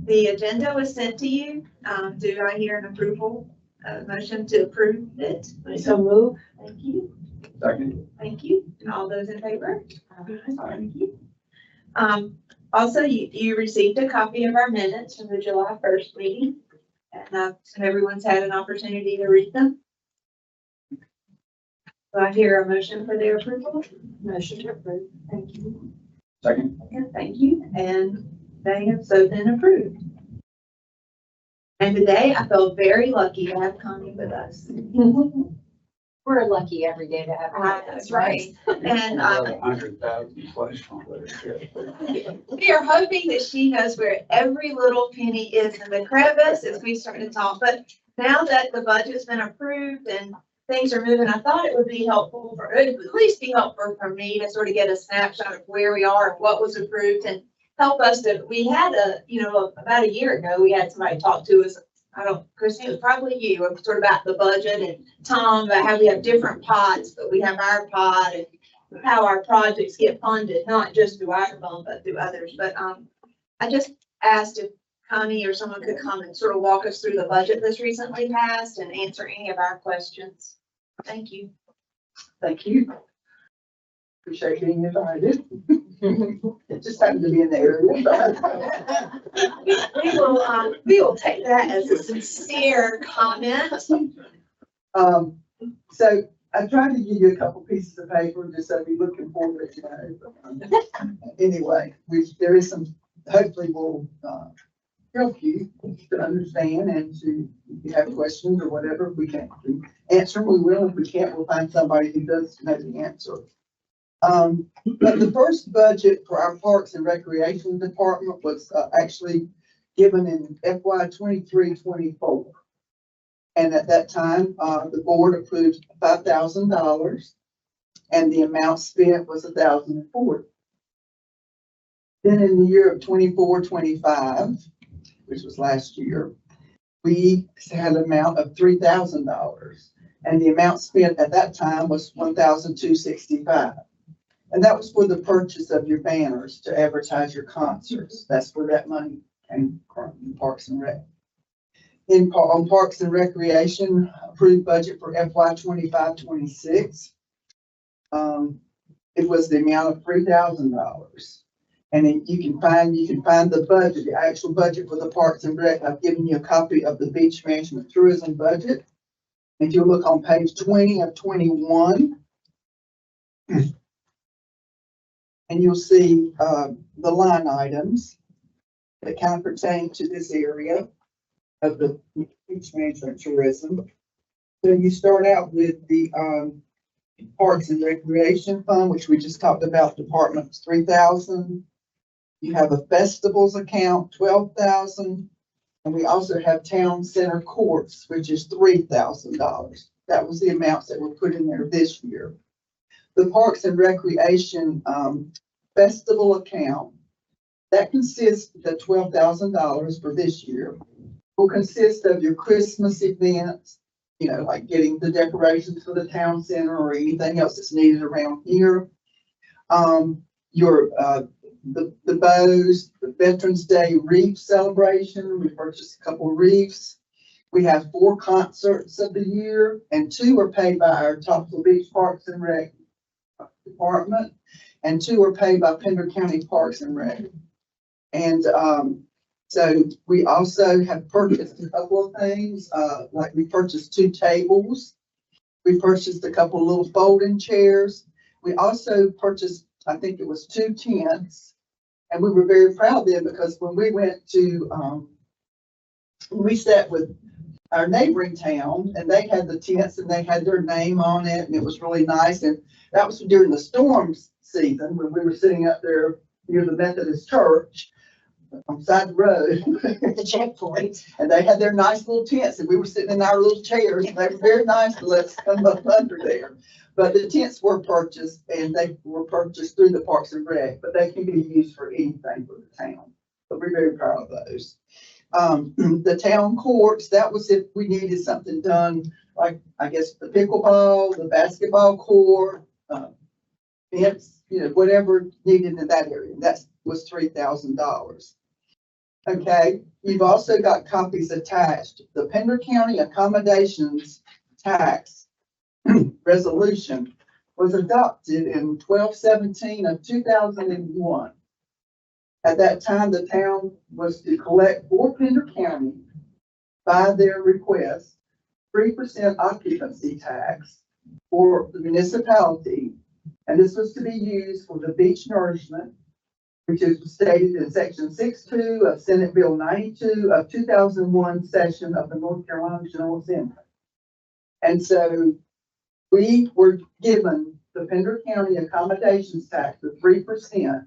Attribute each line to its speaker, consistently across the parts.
Speaker 1: The agenda was sent to you. Do I hear an approval, motion to approve it?
Speaker 2: So move.
Speaker 1: Thank you.
Speaker 3: Second.
Speaker 1: Thank you. And all those in favor? Thank you. Also, you received a copy of our minutes from the July 1st meeting. And everyone's had an opportunity to read them. Do I hear a motion for their approval?
Speaker 2: Motion to approve.
Speaker 1: Thank you.
Speaker 3: Second.
Speaker 1: Okay, thank you. And they have so been approved. And today I felt very lucky to have Connie with us.
Speaker 2: We're lucky every day to have.
Speaker 1: That's right. And
Speaker 3: 100,000 flesh on
Speaker 1: we are hoping that she knows where every little penny is in the crevice as we start to talk. But now that the budget's been approved and things are moving, I thought it would be helpful for, at least be helpful for me to sort of get a snapshot of where we are and what was approved and help us to, we had about a year ago, we had somebody talk to us. Christine, it was probably you, sort of about the budget, and Tom, about how we have different pots, but we have our pot and how our projects get funded, not just through our fund, but through others. But I just asked if Connie or someone could come and sort of walk us through the budget that's recently passed and answer any of our questions. Thank you.
Speaker 4: Thank you. Appreciate being invited. It just happened to be in the area.
Speaker 1: We will take that as a sincere comment.
Speaker 4: So I tried to give you a couple pieces of paper just so we're looking forward to anyway, there is some, hopefully will help you to understand and to, if you have questions or whatever, if we can't answer them, we will. If we can't, we'll find somebody who does know the answer. But the first budget for our Parks and Recreation Department was actually given in FY 23-24. And at that time, the board approved $5,000 and the amount spent was $1,040. Then in the year of 24-25, which was last year, we had an amount of $3,000 and the amount spent at that time was $1,265. And that was for the purchase of your banners to advertise your concerts. That's where that money came from, Parks and Rec. On Parks and Recreation, approved budget for FY 25-26. It was the amount of $3,000. And then you can find the budget, the actual budget for the Parks and Rec. I've given you a copy of the Beach Management Tourism budget. If you look on page 20 of 21, and you'll see the line items that kind of pertain to this area of the beach management tourism. So you start out with the Parks and Recreation Fund, which we just talked about, departments $3,000. You have a festivals account, $12,000, and we also have town center courts, which is $3,000. That was the amounts that were put in there this year. The Parks and Recreation festival account, that consists of the $12,000 for this year, will consist of your Christmas events, you know, like getting the decorations for the town center or anything else that's needed around here. The bows, the Veterans Day wreath celebration, we purchased a couple of wreaths. We have 4 concerts of the year, and 2 are paid by our Topsail Beach Parks and Rec department, and 2 are paid by Pender County Parks and Rec. And so we also have purchased a couple of things, like we purchased 2 tables. We purchased a couple of little folding chairs. We also purchased, I think it was 2 tents. And we were very proud of them because when we went to, we sat with our neighboring town and they had the tents and they had their name on it and it was really nice. And that was during the storm season when we were sitting up there near the Methodist church on the side of the road.
Speaker 2: The checkpoint.
Speaker 4: And they had their nice little tents and we were sitting in our little chairs and they were very nice to let us come up under there. But the tents were purchased and they were purchased through the Parks and Rec, but they can be used for anything for the town. But we're very proud of those. The town courts, that was if we needed something done, like I guess the pickleball, the basketball court, fence, whatever needed in that area. That was $3,000. Okay, you've also got copies attached. The Pender County Accommodations Tax Resolution was adopted in 12/17 of 2001. At that time, the town was to collect for Pender County, by their request, 3% occupancy tax for the municipality. And this was to be used for the beach nourishment, which is stated in section 6.2 of Senate Bill 92 of 2001 session of the North Carolina General Assembly. And so we were given the Pender County accommodations tax of 3%.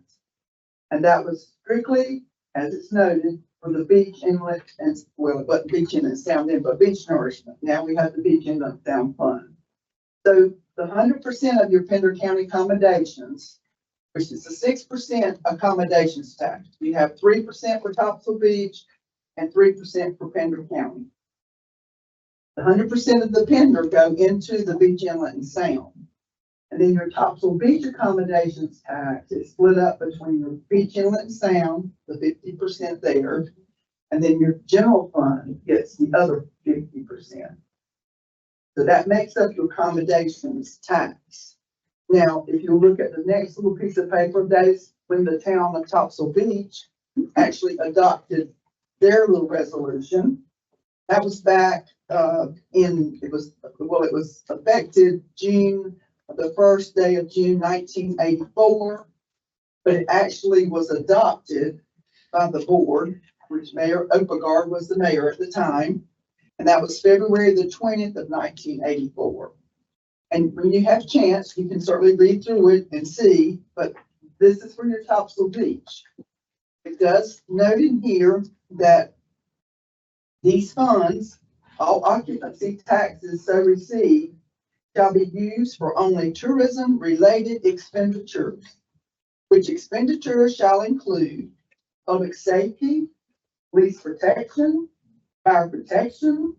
Speaker 4: And that was strictly, as it's noted, for the beach inlet and, well, it wasn't beach inlet sound in, but beach nourishment. Now we have the beach inlet sound fund. So the 100% of your Pender County accommodations, which is a 6% accommodations tax. You have 3% for Topsail Beach and 3% for Pender County. The 100% of the Pender go into the beach inlet and sound. And then your Topsail Beach accommodations tax is split up between your beach inlet and sound, the 50% there, and then your general fund gets the other 50%. So that makes up your accommodations tax. Now, if you look at the next little piece of paper, that is when the town of Topsail Beach actually adopted their little resolution. That was back it was effective the first day of June 1984, but it actually was adopted by the board, which Mayor Opegard was the mayor at the time, and that was February the 20th of 1984. And when you have a chance, you can certainly read through it and see, but this is for your Topsail Beach. It does note in here that these funds, all occupancy taxes so received, shall be used for only tourism-related expenditures, which expenditures shall include public safety, police protection, fire protection,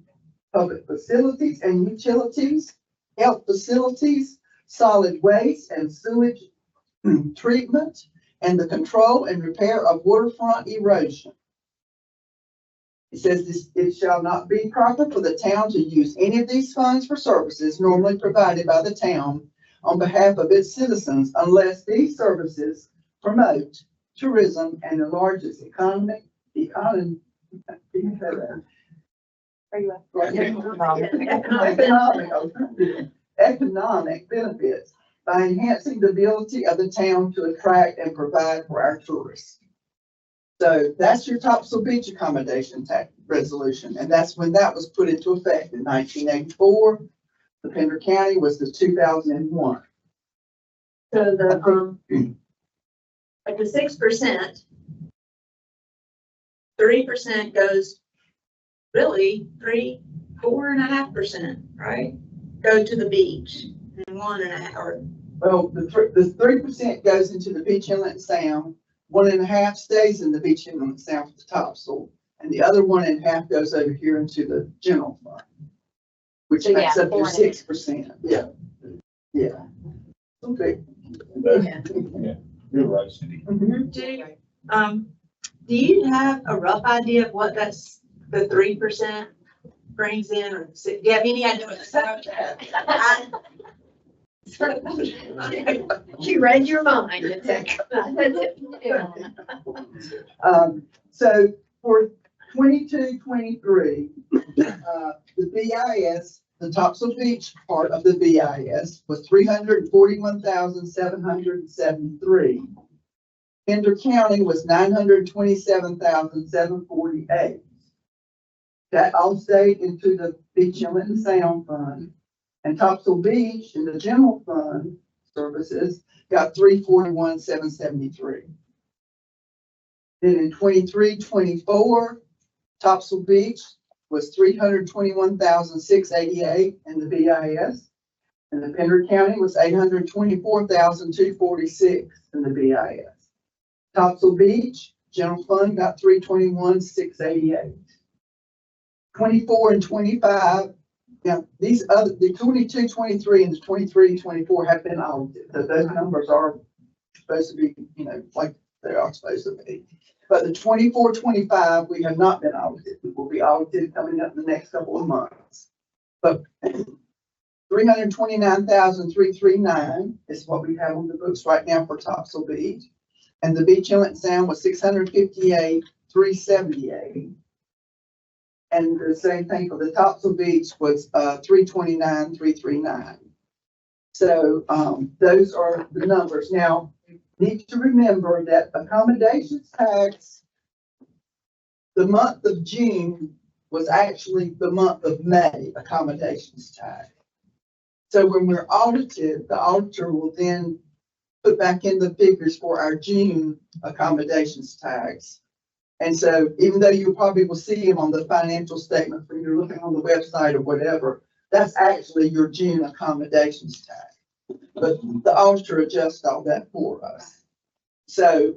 Speaker 4: public facilities and utilities, health facilities, solid waste and sewage treatment, and the control and repair of waterfront erosion. It says this, it shall not be proper for the town to use any of these funds for services normally provided by the town on behalf of its citizens unless these services promote tourism and enlarge its economic benefits by enhancing the ability of the town to attract and provide for our tourists. So that's your Topsail Beach accommodation tax resolution, and that's when that was put into effect in 1984. The Pender County was the 2001.
Speaker 1: So like the 6%, 3% goes really 4.5%, right? Go to the beach, and 1.5 or.
Speaker 4: Well, the 3% goes into the beach inlet and sound. 1.5 stays in the beach inlet and sound for the Topsail, and the other 1.5 goes over here into the general fund, which
Speaker 2: So,
Speaker 4: makes
Speaker 2: yeah,
Speaker 4: up your 6%. Yeah, yeah. Okay.
Speaker 2: Yeah.
Speaker 3: You're right, Cindy.
Speaker 1: Do you have a rough idea of what that's the 3% brings in, or do you have any idea what
Speaker 2: She read your mind.
Speaker 4: So for 22-23, the BIS, the Topsail Beach part of the BIS was 341,773. Pender County was 927,748. That all stayed into the beach inlet and sound fund. And Topsail Beach in the general fund services got 341,773. Then in 23-24, Topsail Beach was 321,688 in the BIS. And the Pender County was 824,246 in the BIS. Topsail Beach general fund got 321,688. 24 and 25. Now, these other, the 22, 23, and the 23, 24 have been audited. So those numbers are supposed to be, like they are supposed to be. But the 24-25, we have not been audited. We will be audited coming up in the next couple of months. But 329,339 is what we have on the books right now for Topsail Beach. And the beach inlet and sound was 658,378. And the same thing for the Topsail Beach was 329,339. So those are the numbers. Now, you need to remember that accommodations tax, the month of June was actually the month of May accommodations tax. So when we're audited, the auditor will then put back in the figures for our June accommodations tax. And so even though you probably will see them on the financial statement when you're looking on the website or whatever, that's actually your June accommodations tax. But the auditor adjusts all that for us. So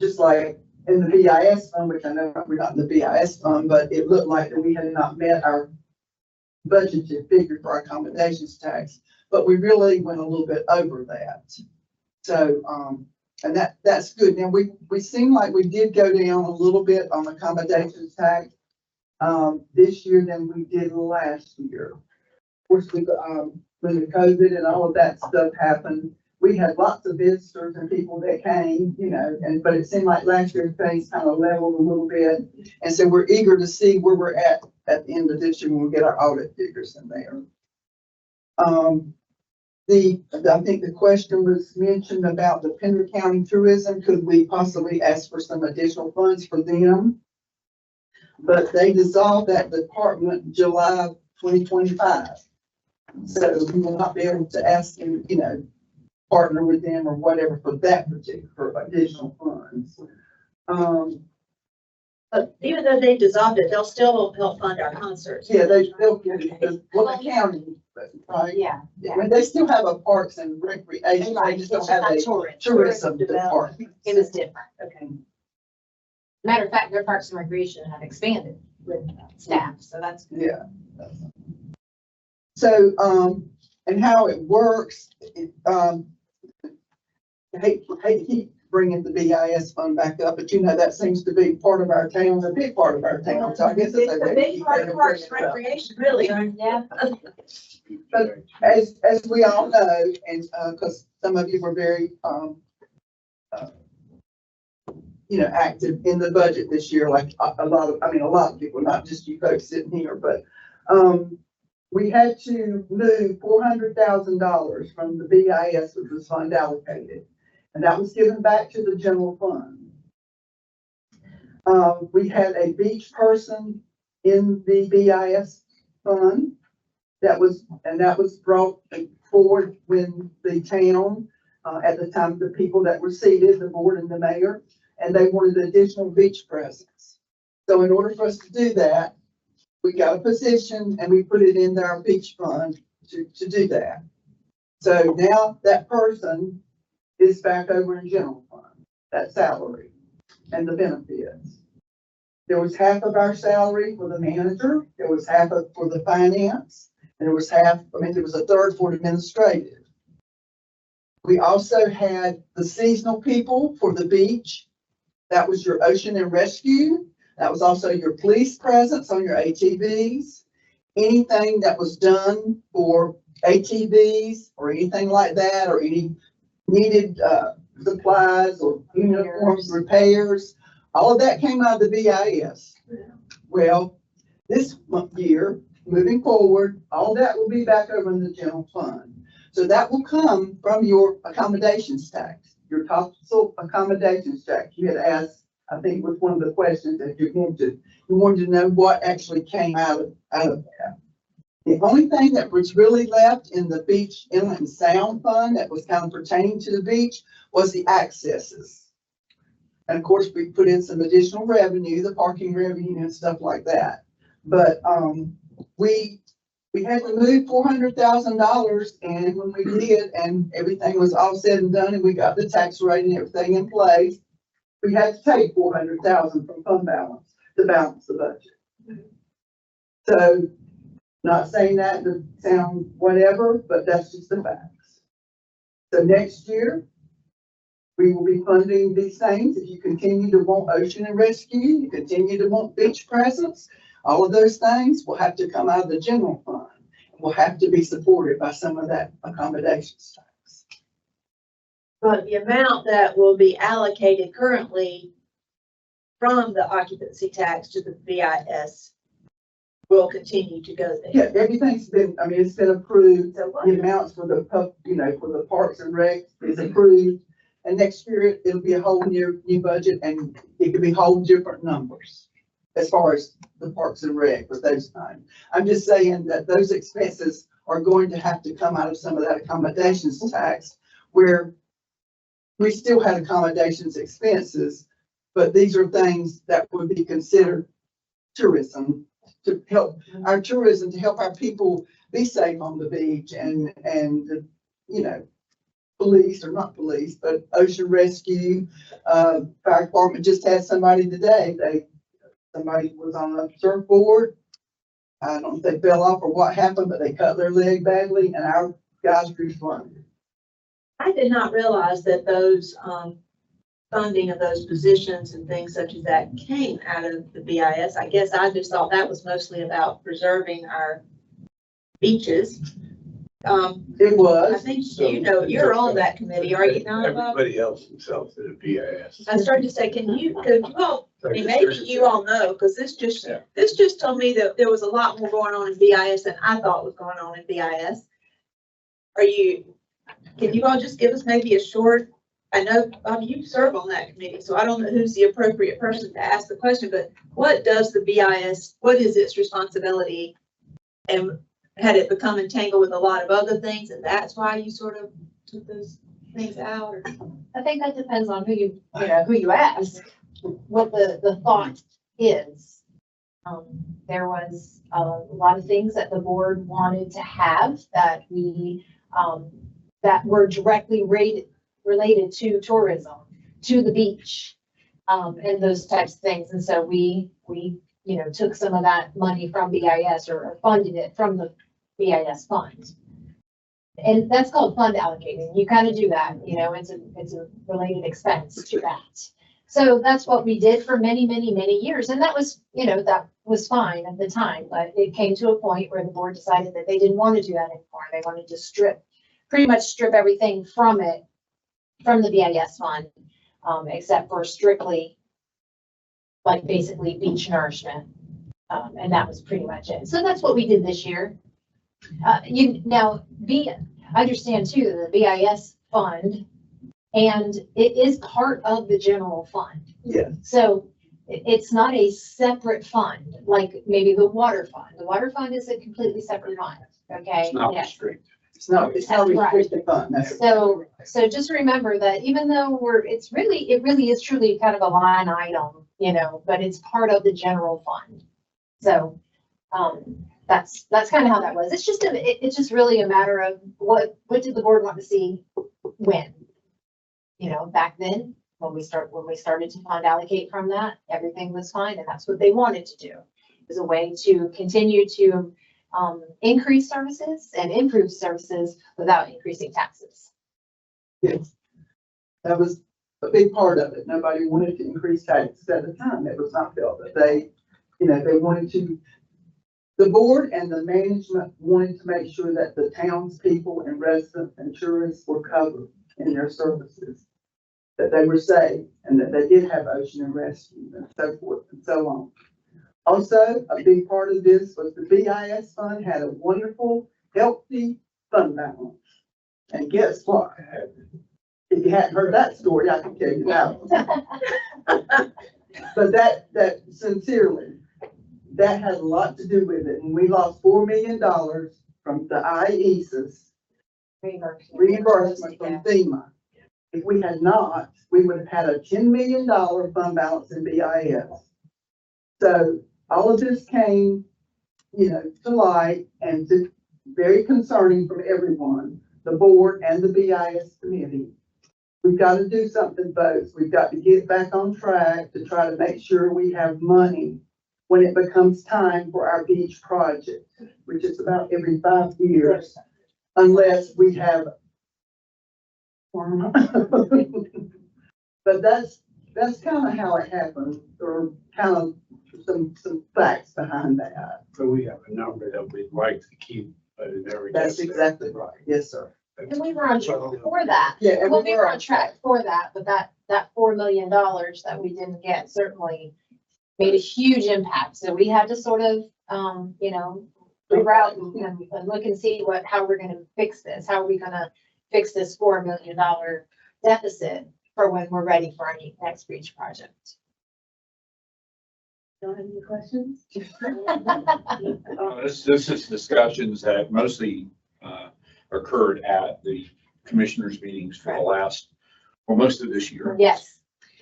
Speaker 4: just like in the BIS fund, which I know we're not in the BIS fund, but it looked like that we had not met our budgeted figure for our accommodations tax, but we really went a little bit over that. So, and that's good. Now we seem like we did go down a little bit on accommodations tax this year than we did last year. Of course, when the COVID and all of that stuff happened, we had lots of visitors and people that came, but it seemed like last year things kind of leveled a little bit. And so we're eager to see where we're at the end of this year when we get our audit figures in there. I think the question was mentioned about the Pender County Tourism. Could we possibly ask for some additional funds for them? But they dissolved that department July 2025. So we will not be able to ask them, partner with them or whatever for that particular additional funds.
Speaker 2: But even though they dissolved it, they'll still help fund our concerts.
Speaker 4: Yeah, they'll get it, because, well, the county, right?
Speaker 2: Yeah.
Speaker 4: I mean, they still have a parks and recreation,
Speaker 2: Right,
Speaker 4: they just
Speaker 2: it's
Speaker 4: don't have
Speaker 2: not
Speaker 4: a tourism department.
Speaker 2: It was different, okay. Matter of fact, their Parks and Recreation have expanded with staff, so that's good.
Speaker 4: Yeah. So, and how it works, I hate to keep bringing the BIS fund back up, but that seems to be part of our town, a big part of our town, so I guess
Speaker 1: It's a big part of Parks and Recreation, really.
Speaker 2: Yeah.
Speaker 4: But as we all know, and because some of you were very active in the budget this year, like a lot of people, not just you folks sitting here, but we had to move $400,000 from the BIS, which was fund allocated, and that was given back to the general fund. We had a beach person in the BIS fund that was brought forward when the town, at the time, the people that were seated, the board and the mayor, and they wanted additional beach presence. So in order for us to do that, we got a position and we put it in our beach fund to do that. So now that person is back over in general fund, that salary and the benefits. There was half of our salary for the manager, there was half for the finance, and there was a third for administrative. We also had the seasonal people for the beach. That was your ocean and rescue. That was also your police presence on your ATVs. Anything that was done for ATVs or anything like that, or any needed supplies or uniforms, repairs, all of that came out of the BIS. Well, this year, moving forward, all that will be back over in the general fund. So that will come from your accommodations tax, your Topsail accommodations tax. You had asked, I think was one of the questions that you mentioned. You wanted to know what actually came out of that. The only thing that was really left in the beach inlet and sound fund that was kind of pertaining to the beach was the accesses. And of course, we put in some additional revenue, the parking revenue and stuff like that. But we had to move $400,000, and when we did, and everything was all said and done, and we got the tax rate and everything in place, we had to take $400,000 from fund balance to balance the budget. So, not saying that to sound whatever, but that's just the facts. So next year, we will be funding these things. If you continue to want ocean and rescue, you continue to want beach presence, all of those things will have to come out of the general fund. Will have to be supported by some of that accommodations tax.
Speaker 1: But the amount that will be allocated currently from the occupancy tax to the BIS will continue to go
Speaker 4: Yeah,
Speaker 1: there.
Speaker 4: everything's been, I mean, it's been approved.
Speaker 1: So what,
Speaker 4: The amounts for the for the parks and rec is approved. And next year, it'll be a whole new budget and it could be whole different numbers as far as the parks and rec with those times. I'm just saying that those expenses are going to have to come out of some of that accommodations tax where we still had accommodations expenses, but these are things that would be considered tourism to help our tourism, to help our people be safe on the beach and, you know, police or not police, but ocean rescue, fire department just had somebody today. Somebody was on a surfboard. I don't know if they fell off or what happened, but they cut their leg badly and our guys responded.
Speaker 1: I did not realize that those, funding of those positions and things such as that came out of the BIS. I guess I just thought that was mostly about preserving our beaches.
Speaker 4: It
Speaker 1: I
Speaker 4: was.
Speaker 1: think, you know, you're on that committee, are you not, Bob?
Speaker 3: Everybody else themselves to the BIS.
Speaker 1: I started to say, could you all, I mean, maybe you all know, because this just told me that there was a lot more going on in BIS than I thought was going on in BIS. Can you all just give us maybe a short, I know, you serve on that committee, so I don't know who's the appropriate person to ask the question, but what does the BIS, what is its responsibility? And had it become entangled with a lot of other things, and that's why you sort of took those things out? Or?
Speaker 2: I think that depends on who you ask, what the thought is. There was a lot of things that the board wanted to have that that were directly related to tourism, to the beach, and those types of things. And so we took some of that money from BIS or funded it from the BIS fund. And that's called fund allocating. You kind of do that, it's a related expense to that. So that's what we did for many, many, many years. And that was, that was fine at the time, but it came to a point where the board decided that they didn't want to do that anymore. They wanted to pretty much strip everything from the BIS fund, except for strictly like basically beach nourishment. And that was pretty much it. So that's what we did this year. I understand too, the BIS fund, and it is part of the general fund.
Speaker 4: Yeah.
Speaker 2: So it's not a separate fund, like maybe the water fund. The water fund is a completely separate fund, okay?
Speaker 3: It's not
Speaker 2: Yes.
Speaker 3: restricted.
Speaker 4: It's not
Speaker 2: That's right.
Speaker 4: restricted fund.
Speaker 2: So just remember that even though it really is truly kind of a line item, but it's part of the general fund. So, that's kind of how that was. It's just really a matter of what did the board want to see when? Back then, when we started to fund allocate from that, everything was fine, and that's what they wanted to do. It was a way to continue to increase services and improve services without increasing taxes.
Speaker 4: Yes. That was a big part of it. Nobody wanted to increase taxes at the time. It was not felt that they wanted to. The board and the management wanted to make sure that the townspeople and residents and tourists were covered in their services, that they were safe, and that they did have ocean and rescue and so forth and so on. Also, a big part of this was the BIS fund had a wonderful, healthy fund balance. And guess what? If you hadn't heard that story, I can tell you that. But that sincerely, that had a lot to do with it. And we lost $4 million from the IESIS reimbursement from FEMA. If we had not, we would have had a $10 million fund balance in BIS. So all of this came, to light, and it's very concerning from everyone, the board and the BIS committee. We've got to do something, folks. We've got to get back on track to try to make sure we have money when it becomes time for our beach project, which is about every 5 years, unless we have But that's kind of how it happened, or kind of some facts behind that.
Speaker 3: So we have a number that we'd like to keep, but it never gets
Speaker 4: That's
Speaker 3: there.
Speaker 4: exactly right. Yes, sir.
Speaker 2: And we were on track for that.
Speaker 4: Yeah. and
Speaker 2: Well, we were on track for that, but that $4 million that we didn't get certainly made a huge impact. So we had to sort of, reroute and look and see how we're gonna fix this. How are we gonna fix this $4 million deficit for when we're ready for our next beach project? Don't have any questions?
Speaker 5: This is discussions that mostly occurred at the commissioners' meetings for the last, well, most of this year.
Speaker 2: Yes,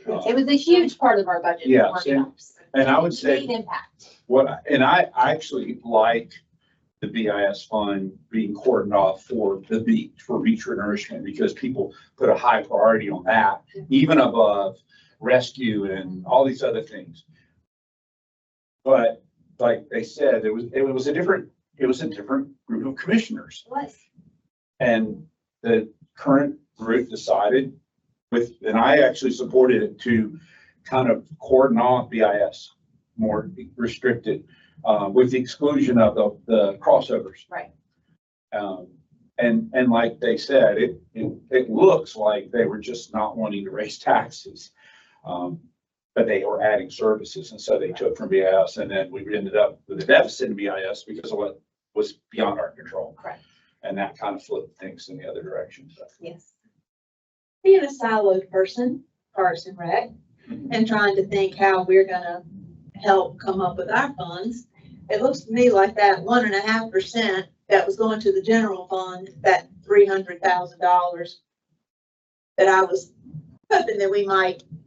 Speaker 5: Uh,
Speaker 2: it was a huge part of our budget.
Speaker 5: Yes,
Speaker 2: workshops.
Speaker 5: And I would
Speaker 2: Made
Speaker 5: say
Speaker 2: impact.
Speaker 5: I actually like the BIS fund being cordoned off for the beach, for beach renourishment, because people put a high priority on that, even above rescue and all these other things. But like they said, it was a different group of commissioners.
Speaker 2: It was.
Speaker 5: And the current group decided and I actually supported it, to kind of cordon off BIS, more restricted, with the exclusion of the crossovers.
Speaker 2: Right.
Speaker 5: And like they said, it looks like they were just not wanting to raise taxes. But they were adding services, and so they took from BIS, and then we ended up with a deficit in BIS because of what was beyond our control.
Speaker 2: Correct.
Speaker 5: And that kind of flipped things in the other direction. So.
Speaker 2: Yes.
Speaker 1: Being a siloed person, Parks and Rec, and trying to think how we're gonna help come up with our funds, it looks to me like that 1.5% that was going to the general fund, that $300,000 that I was hoping that we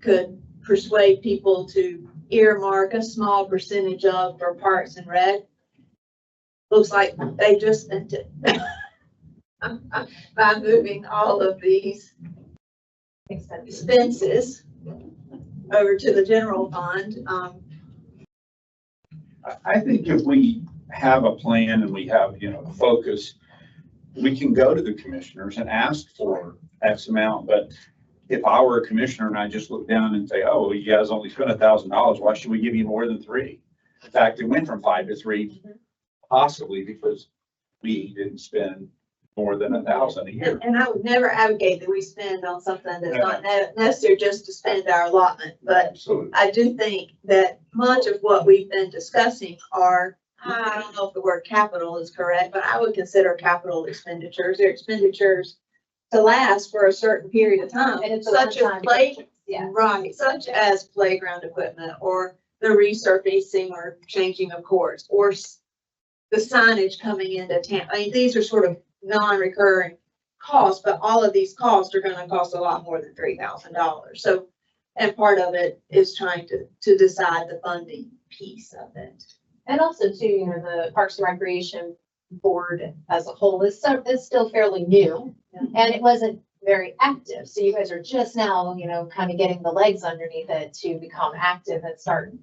Speaker 1: could persuade people to earmark a small percentage of for Parks and Rec. Looks like they just spent it by moving all of these expenses over to the general fund.
Speaker 5: I think if we have a plan and we have, a focus, we can go to the commissioners and ask for X amount. But if I were a commissioner and I just look down and say, oh, you guys only spent $1,000, why should we give you more than 3? In fact, it went from 5 to 3, possibly because we didn't spend more than $1,000 a year.
Speaker 1: And I would never advocate that we spend on something that's not necessary just to spend our allotment, but
Speaker 5: Absolutely.
Speaker 1: I do think that much of what we've been discussing are, I don't know if the word capital is correct, but I would consider capital expenditures. They're expenditures to last for a certain period of time,
Speaker 2: And it's a
Speaker 1: such as
Speaker 2: one-time Yeah.
Speaker 1: right, such as playground equipment or the resurfacing or changing of courts or the signage coming into town. I mean, these are sort of non-recurring costs, but all of these costs are gonna cost a lot more than $3,000. So, and part of it is trying to decide the funding piece of it.
Speaker 2: And also too, the Parks and Recreation Board as a whole is still fairly new, and it wasn't very active. So you guys are just now, kind of getting the legs underneath it to become active and start,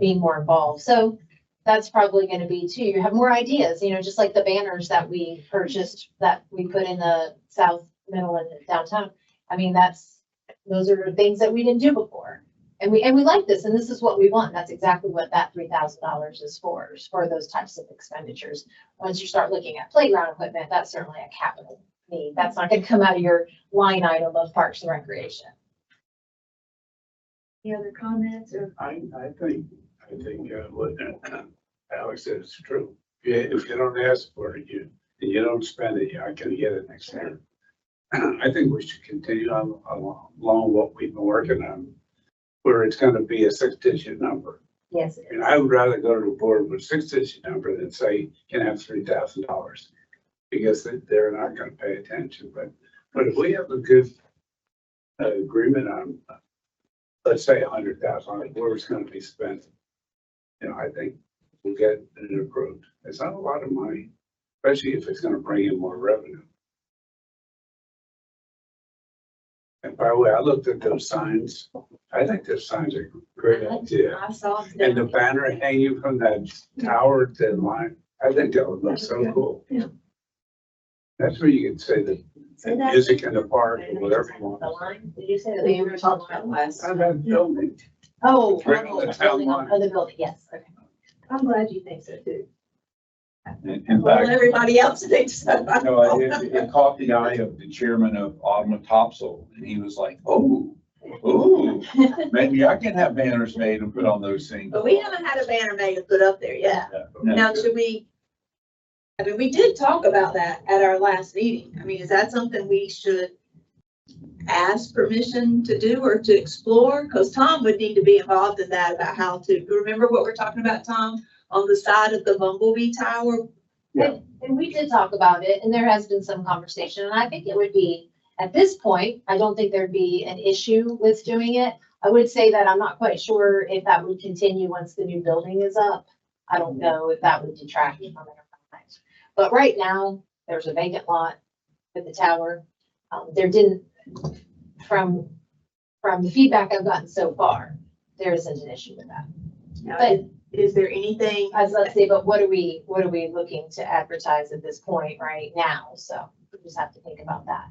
Speaker 2: being more involved. So that's probably going to be too. You have more ideas, just like the banners that we purchased that we put in the south, middle, and downtown. I mean, those are things that we didn't do before. And we like this, and this is what we want. That's exactly what that $3,000 is for those types of expenditures. Once you start looking at playground equipment, that's certainly a capital need. That's not going to come out of your line item of Parks and Recreation.
Speaker 1: Any other comments or?
Speaker 3: I think what Alex said is true. If you don't ask for it, and you don't spend it, you're not gonna get it next year. I think we should continue on along what we've been working on, where it's gonna be a 6-digit number.
Speaker 2: Yes.
Speaker 3: And I would rather go to the board with a 6-digit number than say you can have $3,000, because they're not gonna pay attention. But if we have a good agreement on, let's say 100,000, where it's gonna be spent, I think we'll get it approved. It's not a lot of money, especially if it's gonna bring in more revenue. And by the way, I looked at those signs. I think those signs are a great idea.
Speaker 1: I saw.
Speaker 3: And the banner hanging from that tower to the line, I think that would look so cool.
Speaker 1: Yeah.
Speaker 3: That's where you can say that and music in the park or whatever you want.
Speaker 2: The line, did you say the
Speaker 1: We were
Speaker 2: banners?
Speaker 1: talking about last.
Speaker 3: I've had building.
Speaker 2: Oh,
Speaker 3: Right on the
Speaker 2: the
Speaker 3: town
Speaker 2: building,
Speaker 3: line.
Speaker 2: oh, the building, yes, okay.
Speaker 1: I'm glad you think so too.
Speaker 5: In
Speaker 1: Well,
Speaker 5: fact,
Speaker 1: everybody else thinks so.
Speaker 5: no, it caught the eye of the chairman of Autumn Topsail, and he was like, oh, ooh, maybe I can have banners made and put on those things.
Speaker 1: But we haven't had a banner made to put up there yet.
Speaker 5: No.
Speaker 1: Now, should we, I mean, we did talk about that at our last meeting. I mean, is that something we should ask permission to do or to explore? Because Tom would need to be involved in that about how to, remember what we're talking about, Tom? On the side of the Bumblebee Tower?
Speaker 2: And we did talk about it, and there has been some conversation, and I think it would be, at this point, I don't think there'd be an issue with doing it. I would say that I'm not quite sure if that would continue once the new building is up. I don't know if that would detract from it. But right now, there's a vacant lot with the tower. There didn't, from the feedback I've gotten so far, there isn't an issue with that.
Speaker 1: Now,
Speaker 2: But
Speaker 1: is there anything?
Speaker 2: I was about to say, but what are we looking to advertise at this point right now? So we just have to think about that.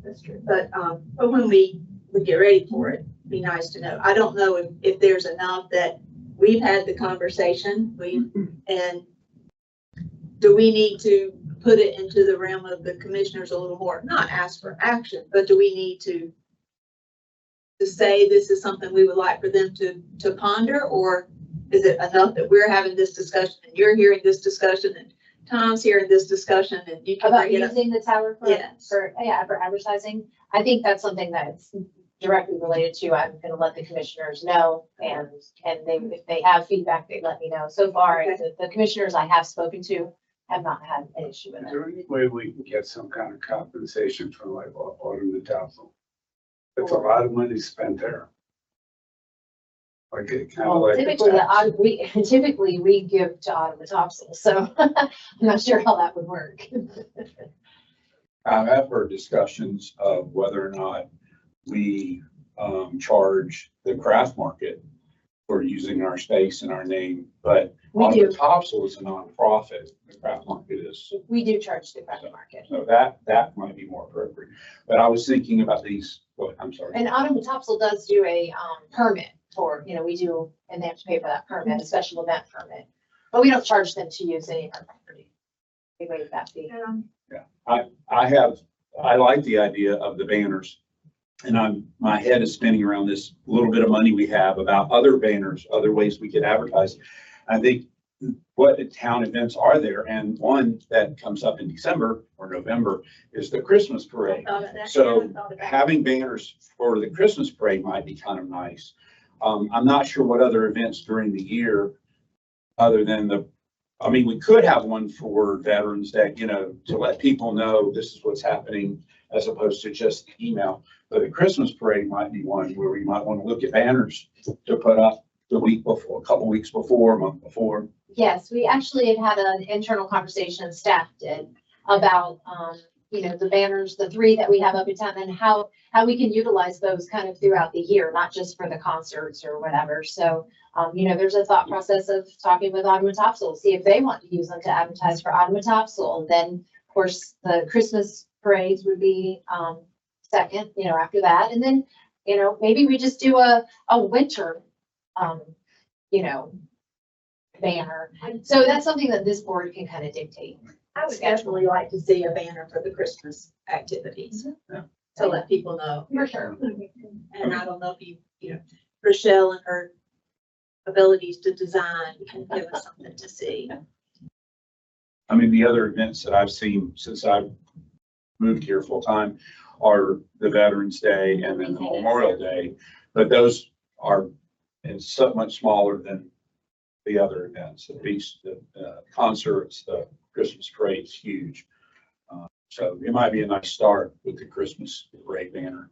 Speaker 1: That's true. But when we get ready for it, it'd be nice to know. I don't know if there's enough that we've had the conversation, and do we need to put it into the realm of the commissioners a little more, not ask for action, but do we need to say this is something we would like for them to ponder, or is it enough that we're having this discussion and you're hearing this discussion and Tom's hearing this discussion and you can
Speaker 2: About
Speaker 1: bring it up?
Speaker 2: using the tower
Speaker 1: Yes.
Speaker 2: for advertising, I think that's something that's directly related to, I'm gonna let the commissioners know, and if they have feedback, they let me know. So far,
Speaker 1: Okay.
Speaker 2: the commissioners I have spoken to have not had an issue with
Speaker 3: Is
Speaker 2: it.
Speaker 3: there any way we can get some kind of compensation from like Autumn to Topsail? It's a lot of money spent there. Like it kind of
Speaker 2: Well,
Speaker 3: like. a tax.
Speaker 2: typically we give to Autumn Topsail, so I'm not sure how that would work.
Speaker 5: I have heard discussions of whether or not we charge the craft market for using our space and our name, but
Speaker 2: We do,
Speaker 5: Topsail is a nonprofit, the craft market is.
Speaker 2: we do charge the private market.
Speaker 5: So that might be more appropriate. But I was thinking about these, I'm sorry.
Speaker 2: And Autumn Topsail does do a permit for, we do, and they have to pay for that permit, a special event permit. But we don't charge them to use any of our property. We waive that fee.
Speaker 5: I like the idea of the banners. And my head is spinning around this little bit of money we have about other banners, other ways we could advertise. I think what town events are there? And one that comes up in December or November is the Christmas parade. So having banners for the Christmas parade might be kind of nice. I'm not sure what other events during the year, other than we could have one for Veterans Day, to let people know this is what's happening as opposed to just email. But the Christmas parade might be one where we might want to look at banners to put up the week before, a couple weeks before, a month before.
Speaker 2: Yes, we actually had an internal conversation, staff did, about, the banners, the 3 that we have up in town, and how we can utilize those kind of throughout the year, not just for the concerts or whatever. So, there's a thought process of talking with Autumn Topsail, see if they want to use them to advertise for Autumn Topsail. Then, of course, the Christmas parades would be second, after that. And then, maybe we just do a winter, banner. So that's something that this board can kind of dictate.
Speaker 1: I would definitely like to see a banner for the Christmas activities
Speaker 5: Yeah.
Speaker 1: to let people know.
Speaker 2: For sure.
Speaker 1: And I don't know if Rochelle and her abilities to design can give us something to see.
Speaker 5: The other events that I've seen since I've moved here full time are the Veterans Day and then the Memorial Day. But those are so much smaller than the other events, the feast, the concerts, the Christmas parade's huge. So it might be a nice start with the Christmas parade banner.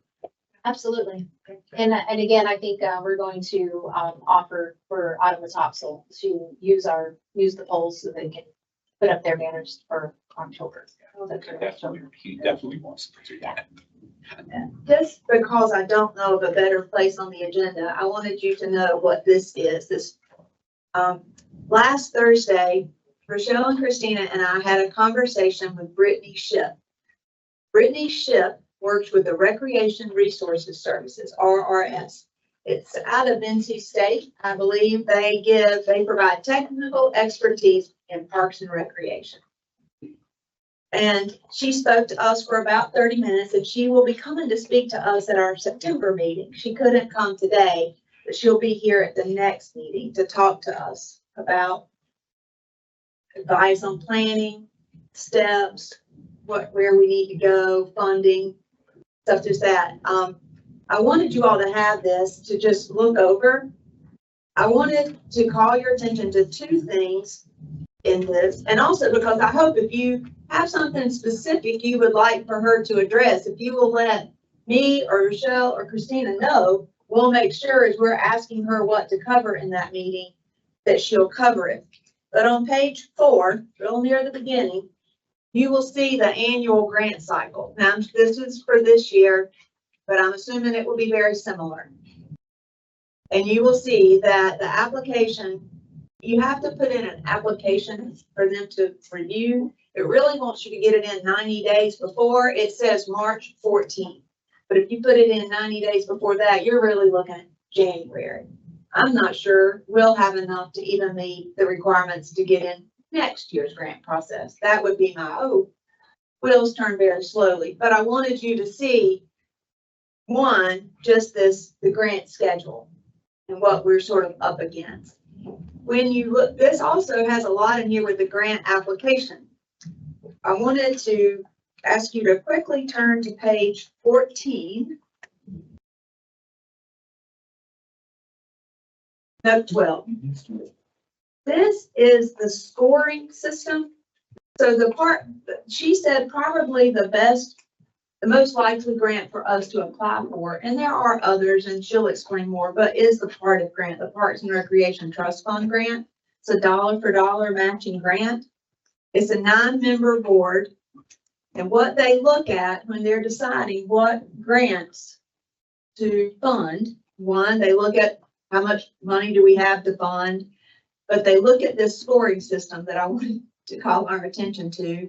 Speaker 2: Absolutely. And again, I think we're going to offer for Autumn Topsail to use the polls so they can put up their banners for October.
Speaker 5: He definitely wants to do that.
Speaker 1: Just because I don't know of a better place on the agenda, I wanted you to know what this is. Last Thursday, Rochelle and Christina and I had a conversation with Brittany Shipp. Brittany Ship works with the Recreation Resources Services, RRS. It's out of NC State. I believe they provide technical expertise in parks and recreation. And she spoke to us for about 30 minutes, and she will be coming to speak to us at our September meeting. She couldn't come today, but she'll be here at the next meeting to talk to us about advice on planning, steps, where we need to go, funding, stuff just that. I wanted you all to have this to just look over. I wanted to call your attention to two things in this, and also because I hope if you have something specific you would like for her to address, if you will let me or Rochelle or Christina know, we'll make sure as we're asking her what to cover in that meeting, that she'll cover it. But on page 4, real near the beginning, you will see the annual grant cycle. Now, this is for this year, but I'm assuming it will be very similar. And you will see that the application, you have to put in an application for them to review. It really wants you to get it in 90 days before. It says March 14th. But if you put it in 90 days before that, you're really looking at January. I'm not sure we'll have enough to even meet the requirements to get in next year's grant process. That would be my hope. Wheels turn very slowly, but I wanted you to see, one, just the grant schedule and what we're sort of up against. When you look, this also has a lot in here with the grant application. I wanted to ask you to quickly turn to page 14. No, 12. This is the scoring system. So the part, she said probably the most likely grant for us to apply for, and there are others, and she'll explain more, but is the part of grant, the Parks and Recreation Trust Fund grant. It's a dollar for dollar matching grant. It's a 9-member board. And what they look at when they're deciding what grants to fund, one, they look at how much money do we have to fund, but they look at this scoring system that I wanted to call our attention to.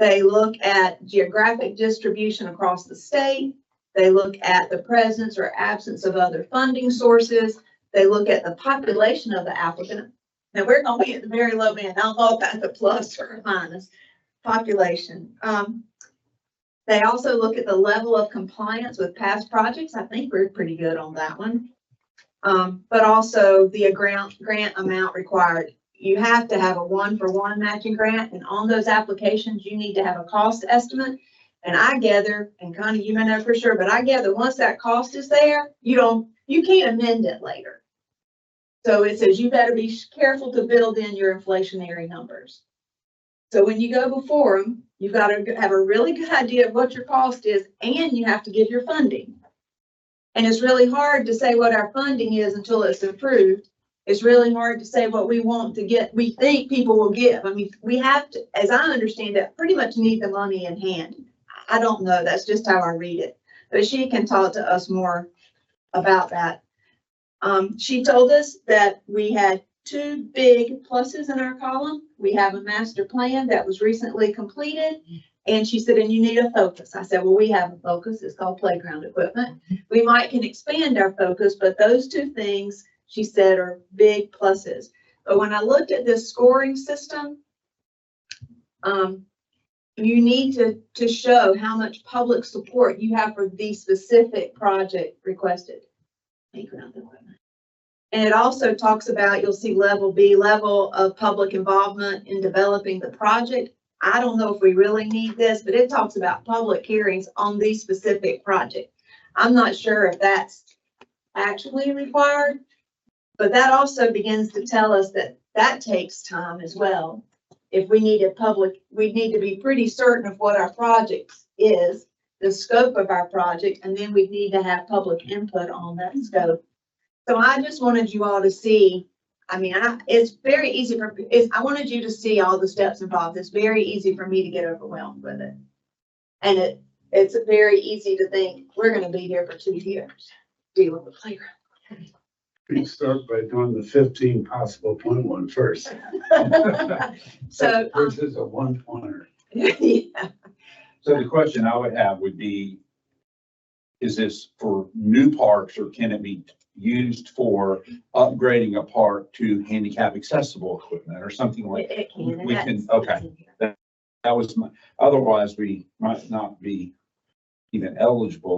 Speaker 1: They look at geographic distribution across the state. They look at the presence or absence of other funding sources. They look at the population of the applicant. Now we're going to be at the very low end. I don't know if that's a plus or a minus. Population. They also look at the level of compliance with past projects. I think we're pretty good on that one. But also the grant amount required. You have to have a 1-for-1 matching grant, and on those applications, you need to have a cost estimate. And I gather, and Connie, you may know for sure, but I gather once that cost is there, you can't amend it later. So it says you better be careful to build in your inflationary numbers. So when you go before them, you've got to have a really good idea of what your cost is, and you have to give your funding. And it's really hard to say what our funding is until it's approved. It's really hard to say what we want to get, we think people will give. I mean, we have to, as I understand it, pretty much need the money in hand. I don't know, that's just how I read it. But she can talk to us more about that. She told us that we had 2 big pluses in our column. We have a master plan that was recently completed. And she said, and you need a focus. I said, well, we have a focus. It's called playground equipment. We can expand our focus, but those 2 things, she said, are big pluses. But when I looked at this scoring system, you need to show how much public support you have for the specific project requested. Playground equipment. And it also talks about, you'll see level B, level of public involvement in developing the project. I don't know if we really need this, but it talks about public hearings on these specific projects. I'm not sure if that's actually required, but that also begins to tell us that takes time as well. If we need we need to be pretty certain of what our project is, the scope of our project, and then we need to have public input on that scope. So I just wanted you all to see, I mean, it's very easy I wanted you to see all the steps involved. It's very easy for me to get overwhelmed with it. And it's very easy to think, we're going to be here for 2 years dealing with playground.
Speaker 3: We start by doing the 15 possible point one first.
Speaker 1: So
Speaker 3: Versus a 1-pointer.
Speaker 1: yeah.
Speaker 5: So the question I would have would be, is this for new parks or can it be used for upgrading a park to handicap accessible equipment or something like?
Speaker 1: It can. and
Speaker 5: We
Speaker 1: that's-
Speaker 5: can, okay. That was my, otherwise we might not be even eligible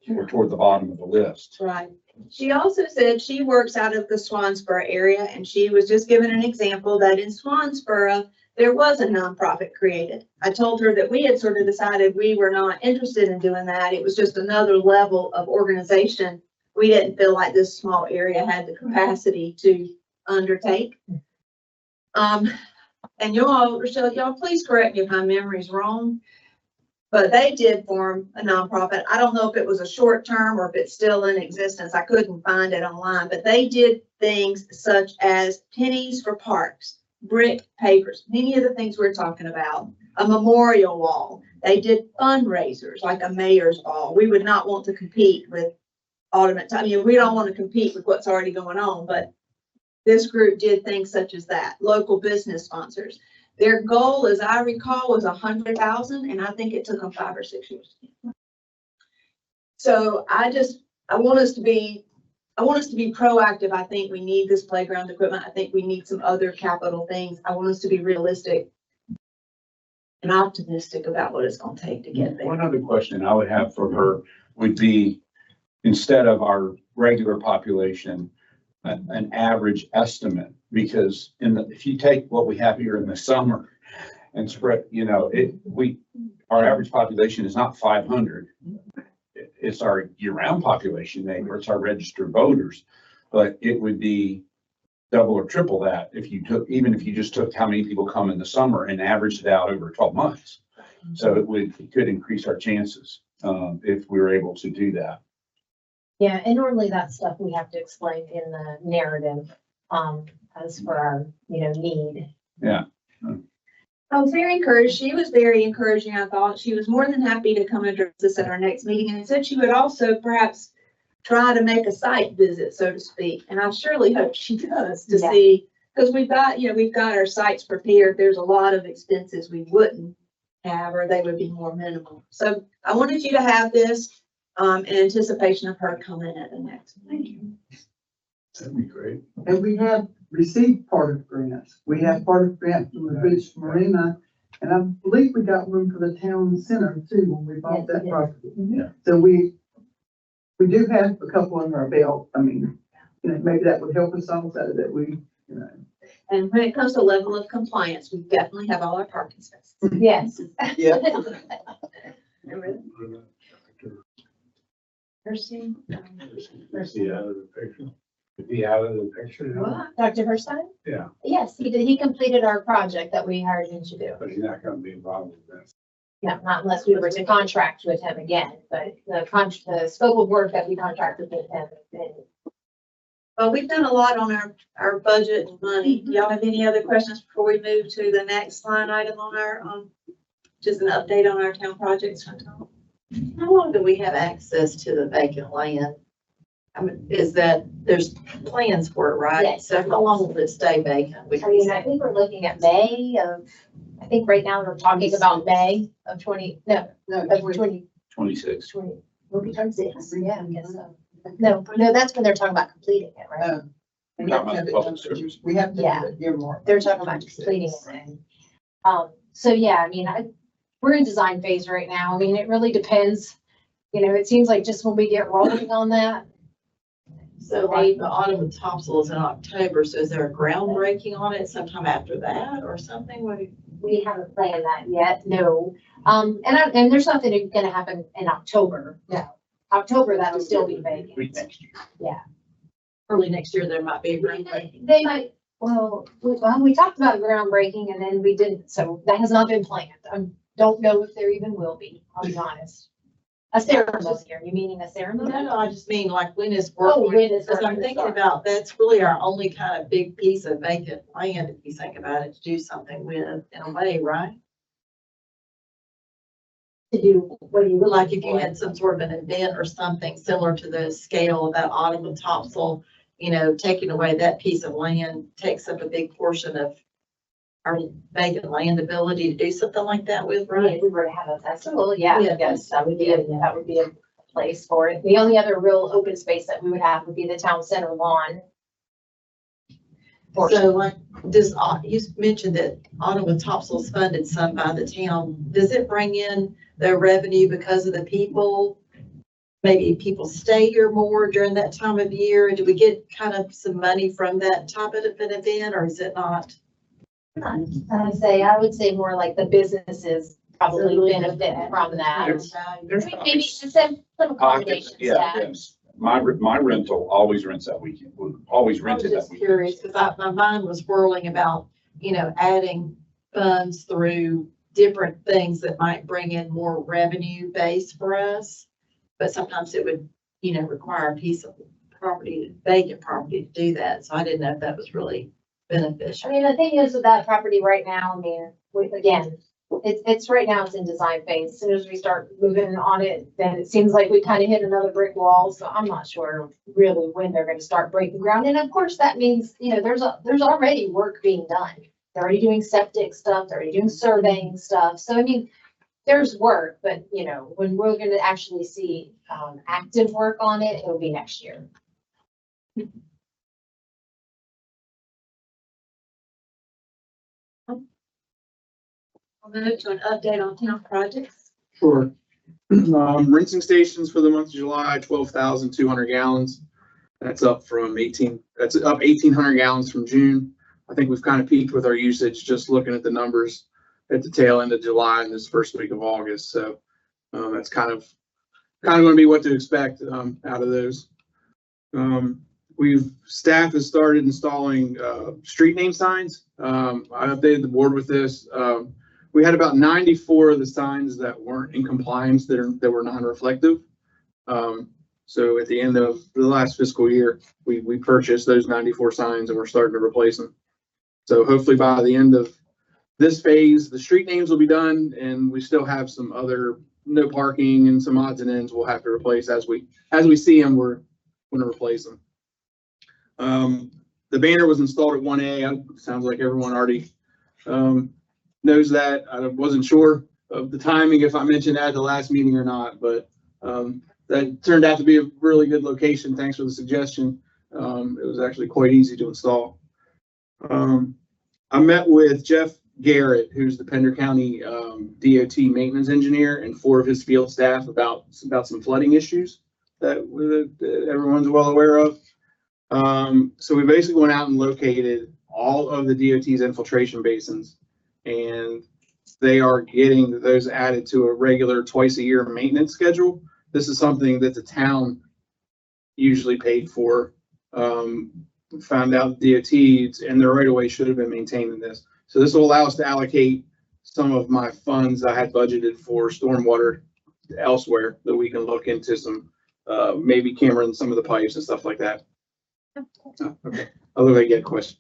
Speaker 5: or toward the bottom of the list.
Speaker 1: Right. She also said she works out of the Swansboro area, and she was just giving an example that in Swansboro, there was a nonprofit created. I told her that we had sort of decided we were not interested in doing that. It was just another level of organization we didn't feel like this small area had the capacity to undertake. And y'all, Rochelle, y'all please correct me if my memory's wrong. But they did form a nonprofit. I don't know if it was a short term or if it's still in existence. I couldn't find it online, but they did things such as pennies for parks, brick pavers, many of the things we're talking about, a memorial wall. They did fundraisers like a mayor's ball. We would not want to compete with Alderman, I mean, we don't want to compete with what's already going on, but this group did things such as that, local business sponsors. Their goal, as I recall, was 100,000, and I think it took them 5 or 6 years. So I want us to be proactive. I think we need this playground equipment. I think we need some other capital things. I want us to be realistic and optimistic about what it's going to take to get there.
Speaker 5: One other question I would have for her would be, instead of our regular population, an average estimate, because if you take what we have here in the summer and spread, our average population is not 500. It's our year-round population, or it's our registered voters, but it would be double or triple that even if you just took how many people come in the summer and averaged it out over 12 months. So it could increase our chances, if we were able to do that.
Speaker 2: Yeah, and normally that stuff we have to explain in the narrative, as for our, need.
Speaker 5: Yeah.
Speaker 1: I was very encouraged. She was very encouraging, I thought. She was more than happy to come address this at our next meeting, and said she would also perhaps try to make a site visit, so to speak. And I surely hope she does to see, because we've got our sites prepared. There's a lot of expenses we wouldn't have, or they would be more minimal. So I wanted you to have this, in anticipation of her coming at the next meeting.
Speaker 3: That'd be great.
Speaker 4: And we have received part of grants. We have part of grant from the British Marina, and I believe we got room for the town center too when we bought that property.
Speaker 3: Yeah.
Speaker 4: So we do have a couple under our belt. I mean, maybe that would help us also that we,
Speaker 1: And when it comes to level of compliance, we definitely have all our parking spaces.
Speaker 2: Yes.
Speaker 4: Yeah.
Speaker 1: Nursing.
Speaker 3: Is he out of the picture? Is he out of the picture now?
Speaker 1: What?
Speaker 2: Dr. Herstein?
Speaker 3: Yeah,
Speaker 2: Yes, he did. He completed our project that we hired him to do.
Speaker 3: but he's not gonna be involved with this.
Speaker 2: No, not unless we were to contract with him again, but the scope of work that we contracted with him.
Speaker 1: Well, we've done a lot on our budget and money. Do y'all have any other questions before we move to the next line item on our, just an update on our town projects from Tom?
Speaker 6: How long do we have access to the vacant land? I mean, is that, there's plans for it, right?
Speaker 2: Yes.
Speaker 6: So how long will it stay vacant? would
Speaker 2: I
Speaker 6: you
Speaker 2: mean,
Speaker 6: say?
Speaker 2: I think we're looking at I think right now we're talking about May of 20, no,
Speaker 4: no,
Speaker 2: of 20,
Speaker 5: 26.
Speaker 2: will be 26, yeah, I guess so. No, that's when they're talking about completing it, right?
Speaker 4: we have to have it done. We have to have it earmarked.
Speaker 2: They're talking about completing it. So yeah, I mean, we're in design phase right now. I mean, it really depends. It seems like just when we get rolling on that.
Speaker 6: So like the autumn with Topsail is in October, so is there a groundbreaking on it sometime after that or something? What do you?
Speaker 2: We haven't planned that yet, no. And there's nothing gonna happen in October, no. October, that'll still be vacant.
Speaker 5: Next year.
Speaker 6: Early next year, there might be a groundbreaking.
Speaker 2: They might, we talked about groundbreaking and then we didn't, so that has not been planned. I don't know if there even will be, I'll be honest. A ceremony, are you meaning a ceremony?
Speaker 6: No, I just mean like when is
Speaker 2: Oh,
Speaker 6: work?
Speaker 2: when is
Speaker 6: Because I'm
Speaker 2: work
Speaker 6: thinking
Speaker 2: start?
Speaker 6: about, that's really our only kind of big piece of vacant land, if you think about it, to do something with in a way, right?
Speaker 2: To do, what do you?
Speaker 6: Like if you had some sort of an event or something similar to the scale of that autumn with Topsail, taking away that piece of land takes up a big portion of our vacant land ability to do something like that with,
Speaker 2: If
Speaker 6: right?
Speaker 2: we were to have a festival, yeah,
Speaker 6: Yeah.
Speaker 2: I guess that would be a place for it. The only other real open space that we would have would be the town center lawn.
Speaker 6: So like, you mentioned that Ottawa Topsail's funded some by the town. Does it bring in the revenue because of the people? Maybe people stay here more during that time of year? Do we get kind of some money from that type of an event, or is it not?
Speaker 2: I would say more like the businesses probably benefit from that.
Speaker 5: There's
Speaker 2: Maybe some accommodations,
Speaker 5: Yeah, yes. My rental always rents that weekend. We always
Speaker 6: I was
Speaker 5: rented that
Speaker 6: just
Speaker 5: weekend.
Speaker 6: curious, because my mind was whirling about, adding funds through different things that might bring in more revenue base for us. But sometimes it would, require a piece of property, vacant property to do that. So I didn't know if that was really beneficial.
Speaker 2: the thing is with that property right now, it's right now, it's in design phase. As soon as we start moving on it, then it seems like we kind of hit another brick wall. So I'm not sure really when they're gonna start breaking ground. And of course, that means, there's already work being done. They're already doing septic stuff, they're already doing surveying stuff. So there's work, but when we're gonna actually see, active work on it, it'll be next year.
Speaker 1: I'll move to an update on town projects.
Speaker 7: Sure. Rinsing stations for the month of July, 12,200 gallons. That's up 1,800 gallons from June. I think we've kind of peaked with our usage, just looking at the numbers at the tail end of July and this first week of August. So that's kind of going to be what to expect out of those. Staff has started installing street name signs. I updated the board with this. We had about 94 of the signs that weren't in compliance that were non-reflective. So at the end of the last fiscal year, we purchased those 94 signs and we're starting to replace them. So hopefully by the end of this phase, the street names will be done, and we still have some other no parking and some odds and ends we'll have to replace as we see them. We're going to replace them. The banner was installed at 1A. Sounds like everyone already knows that. I wasn't sure of the timing if I mentioned that at the last meeting or not, but that turned out to be a really good location. Thanks for the suggestion. It was actually quite easy to install. I met with Jeff Garrett, who's the Pender County DOT maintenance engineer, and 4 of his field staff about some flooding issues that everyone's well aware of. So we basically went out and located all of the DOT's infiltration basins, and they are getting those added to a regular twice a year maintenance schedule. This is something that the town usually paid for. Found out DOT and their right of way should have been maintaining this. So this will allow us to allocate some of my funds I had budgeted for stormwater elsewhere that we can look into some, maybe cameraing some of the pipes and stuff like that. Okay, I'll let you get a question.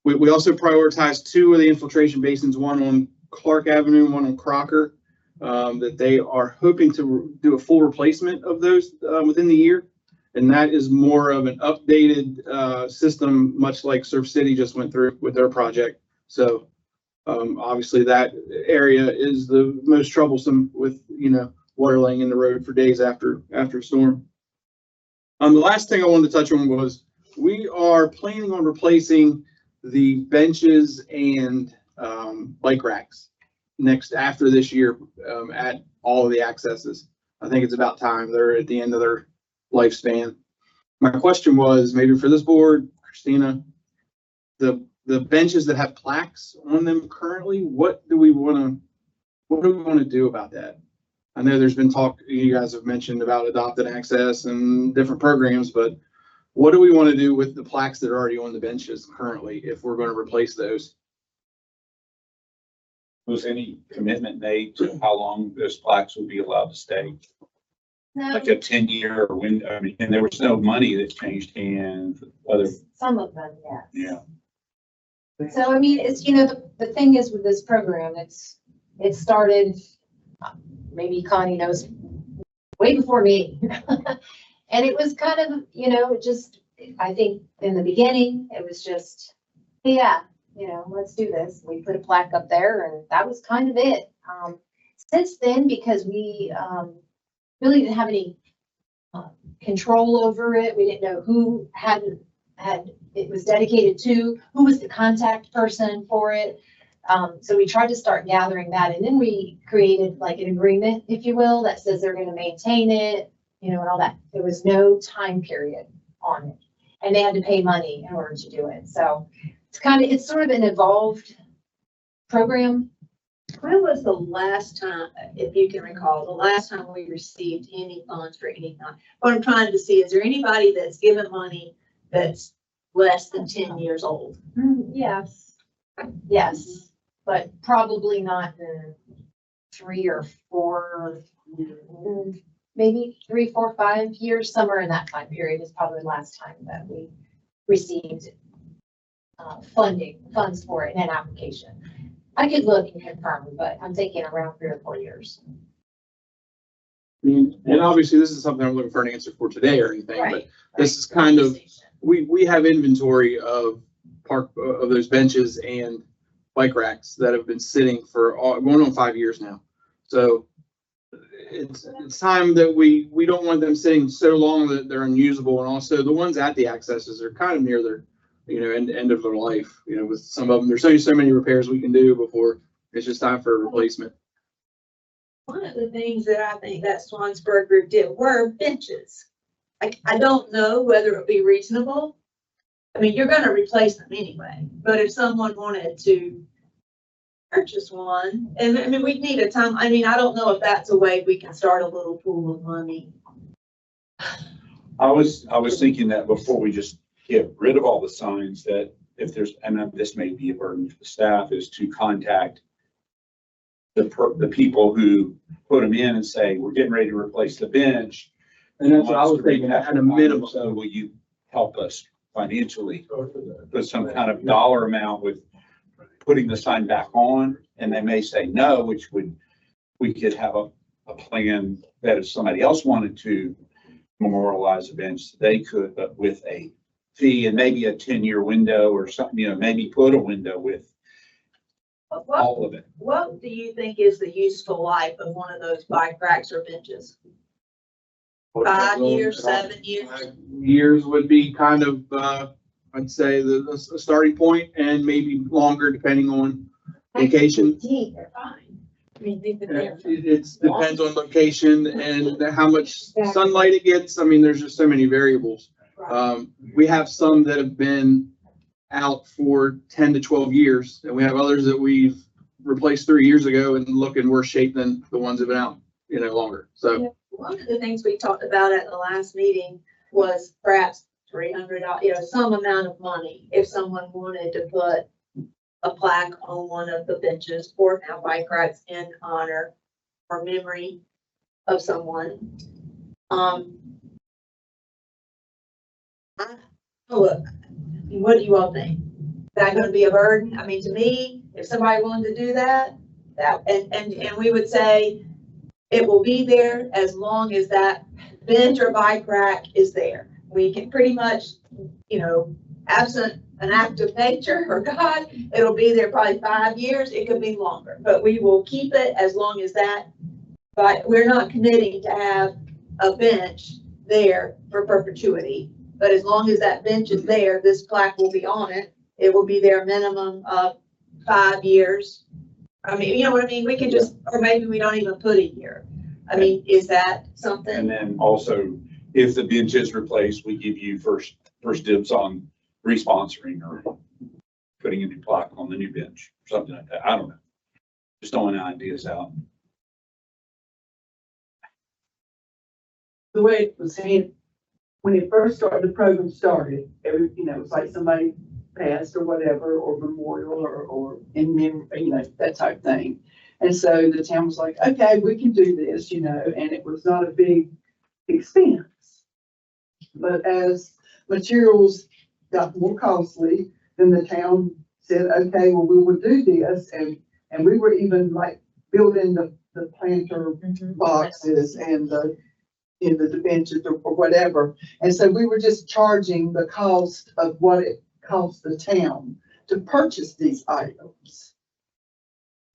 Speaker 7: We also prioritized 2 of the infiltration basins, one on Clark Avenue, one on Crocker, that they are hoping to do a full replacement of those within the year. And that is more of an updated system, much like Surf City just went through with their project. So obviously that area is the most troublesome with, water laying in the road for days after a storm. The last thing I wanted to touch on was we are planning on replacing the benches and bike racks after this year at all of the accesses. I think it's about time. They're at the end of their lifespan. My question was, maybe for this board, Christina, the benches that have plaques on them currently, what do we want to do about that? I know there's been talk, you guys have mentioned about adopted access and different programs, but what do we want to do with the plaques that are already on the benches currently if we're going to replace those?
Speaker 5: Was any commitment made to how long those plaques would be allowed to stay?
Speaker 2: No,
Speaker 5: Like a 10-year or when, and there was no money that changed hands, whether,
Speaker 2: some of them, yes.
Speaker 5: yeah.
Speaker 2: So, it's, the thing is with this program, it started, maybe Connie knows, way before me. And it was kind of, just, I think in the beginning, it was just, yeah, you know, let's do this. We put a plaque up there and that was kind of it. Since then, because we, really didn't have any, control over it, we didn't know who had, it was dedicated to, who was the contact person for it. So we tried to start gathering that, and then we created like an agreement, if you will, that says they're gonna maintain it, you know, and all that. There was no time period on it, and they had to pay money in order to do it. So it's sort of an evolved program.
Speaker 6: When was the last time, if you can recall, the last time we received any funds for any kind? What I'm trying to see, is there anybody that's given money that's less than 10 years old?
Speaker 2: Yes. Yes, but probably not in 3 or 4, maybe 3, 4, 5 years, somewhere in that time period is probably the last time that we received funds for it in an application. I could look and confirm, but I'm thinking around 3 or 4 years.
Speaker 7: I mean, and obviously this is something I'm looking for an answer for today or anything, but this is kind of, we have inventory of of those benches and bike racks that have been sitting for going on 5 years now. So it's time that we don't want them sitting so long that they're unusable. And also the ones at the accesses are kind of near their, you know, end of their life. You know, with some of them, there's only so many repairs we can do before it's just time for a replacement.
Speaker 6: One of the things that I think that Swansburg group did were benches. I don't know whether it would be reasonable. I mean, you're gonna replace them anyway, but if someone wanted to purchase one, and I mean, we need a time, I mean, I don't know if that's a way we can start a little pool of money.
Speaker 5: I was thinking that before we just get rid of all the signs, that if there's, and this may be a burden for the staff, is to contact the people who put them in and say, we're getting ready to replace the bench.
Speaker 7: And that's what I was thinking, at a minimum.
Speaker 5: So will you help us financially put some kind of dollar amount with putting the sign back on? And they may say no, which we could have a plan that if somebody else wanted to memorialize a bench, they could, but with a fee and maybe a 10-year window or something, you know, maybe put a window with all of it.
Speaker 6: What do you think is the useful life of one of those bike racks or benches? 5 years, 7 years?
Speaker 7: 5 years would be kind of, I'd say the starting point, and maybe longer depending on location.
Speaker 6: They're fine. I mean,
Speaker 7: It depends on location and how much sunlight it gets. I mean, there's just so many variables. We have some that have been out for 10 to 12 years, and we have others that we've replaced 3 years ago and look in worse shape than the ones that have been out, you know, longer. So
Speaker 6: one of the things we talked about at the last meeting was perhaps $300, you know, some amount of money if someone wanted to put a plaque on one of the benches or now bike racks in honor or memory of someone. Look, what do you all think? Is that going to be a burden? I mean, to me, if somebody wanted to do that, and we would say it will be there as long as that bench or bike rack is there. We can pretty much, you know, absent an act of nature or God, it'll be there probably 5 years. It could be longer, but we will keep it as long as that. But we're not committing to have a bench there for perpetuity. But as long as that bench is there, this plaque will be on it. It will be there a minimum of 5 years. I mean, you know what I mean? We can just, or maybe we don't even put a year. I mean, is that something?
Speaker 5: And then also, if the bench is replaced, we give you first dibs on responsoring or putting a new plaque on the new bench, or something like that. I don't know. Just throwing ideas out.
Speaker 4: The way it was handled, when it first started, the program started, it was like somebody passed or whatever, or memorial or in memory, that type of thing. And so the town was like, okay, we can do this, and it was not a big expense. But as materials got more costly, then the town said, okay, well, we will do this. And we were even like building the planter boxes and the benches or whatever. And so we were just charging the cost of what it cost the town to purchase these items.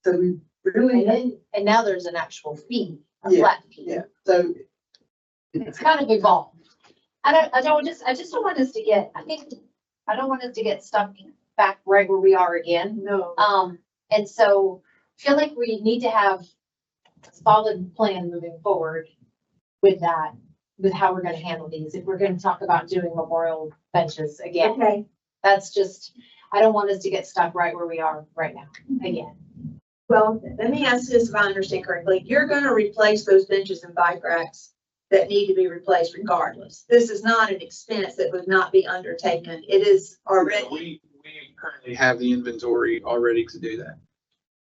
Speaker 4: So we really,
Speaker 2: And now there's an actual fee, a
Speaker 4: Yeah,
Speaker 2: flat fee.
Speaker 4: yeah, so
Speaker 2: It's kind of evolved. I just don't want us to get, I don't want us to get stuck back right where we are again.
Speaker 6: No.
Speaker 2: And so I feel like we need to have a solid plan moving forward with that, with how we're gonna handle these. If we're gonna talk about doing memorial benches again,
Speaker 1: Okay,
Speaker 2: that's just, I don't want us to get stuck right where we are right now, again.
Speaker 1: well, let me ask this if I understand correctly. You're gonna replace those benches and bike racks that need to be replaced regardless. This is not an expense that would not be undertaken. It is already.
Speaker 7: We currently have the inventory already to do that.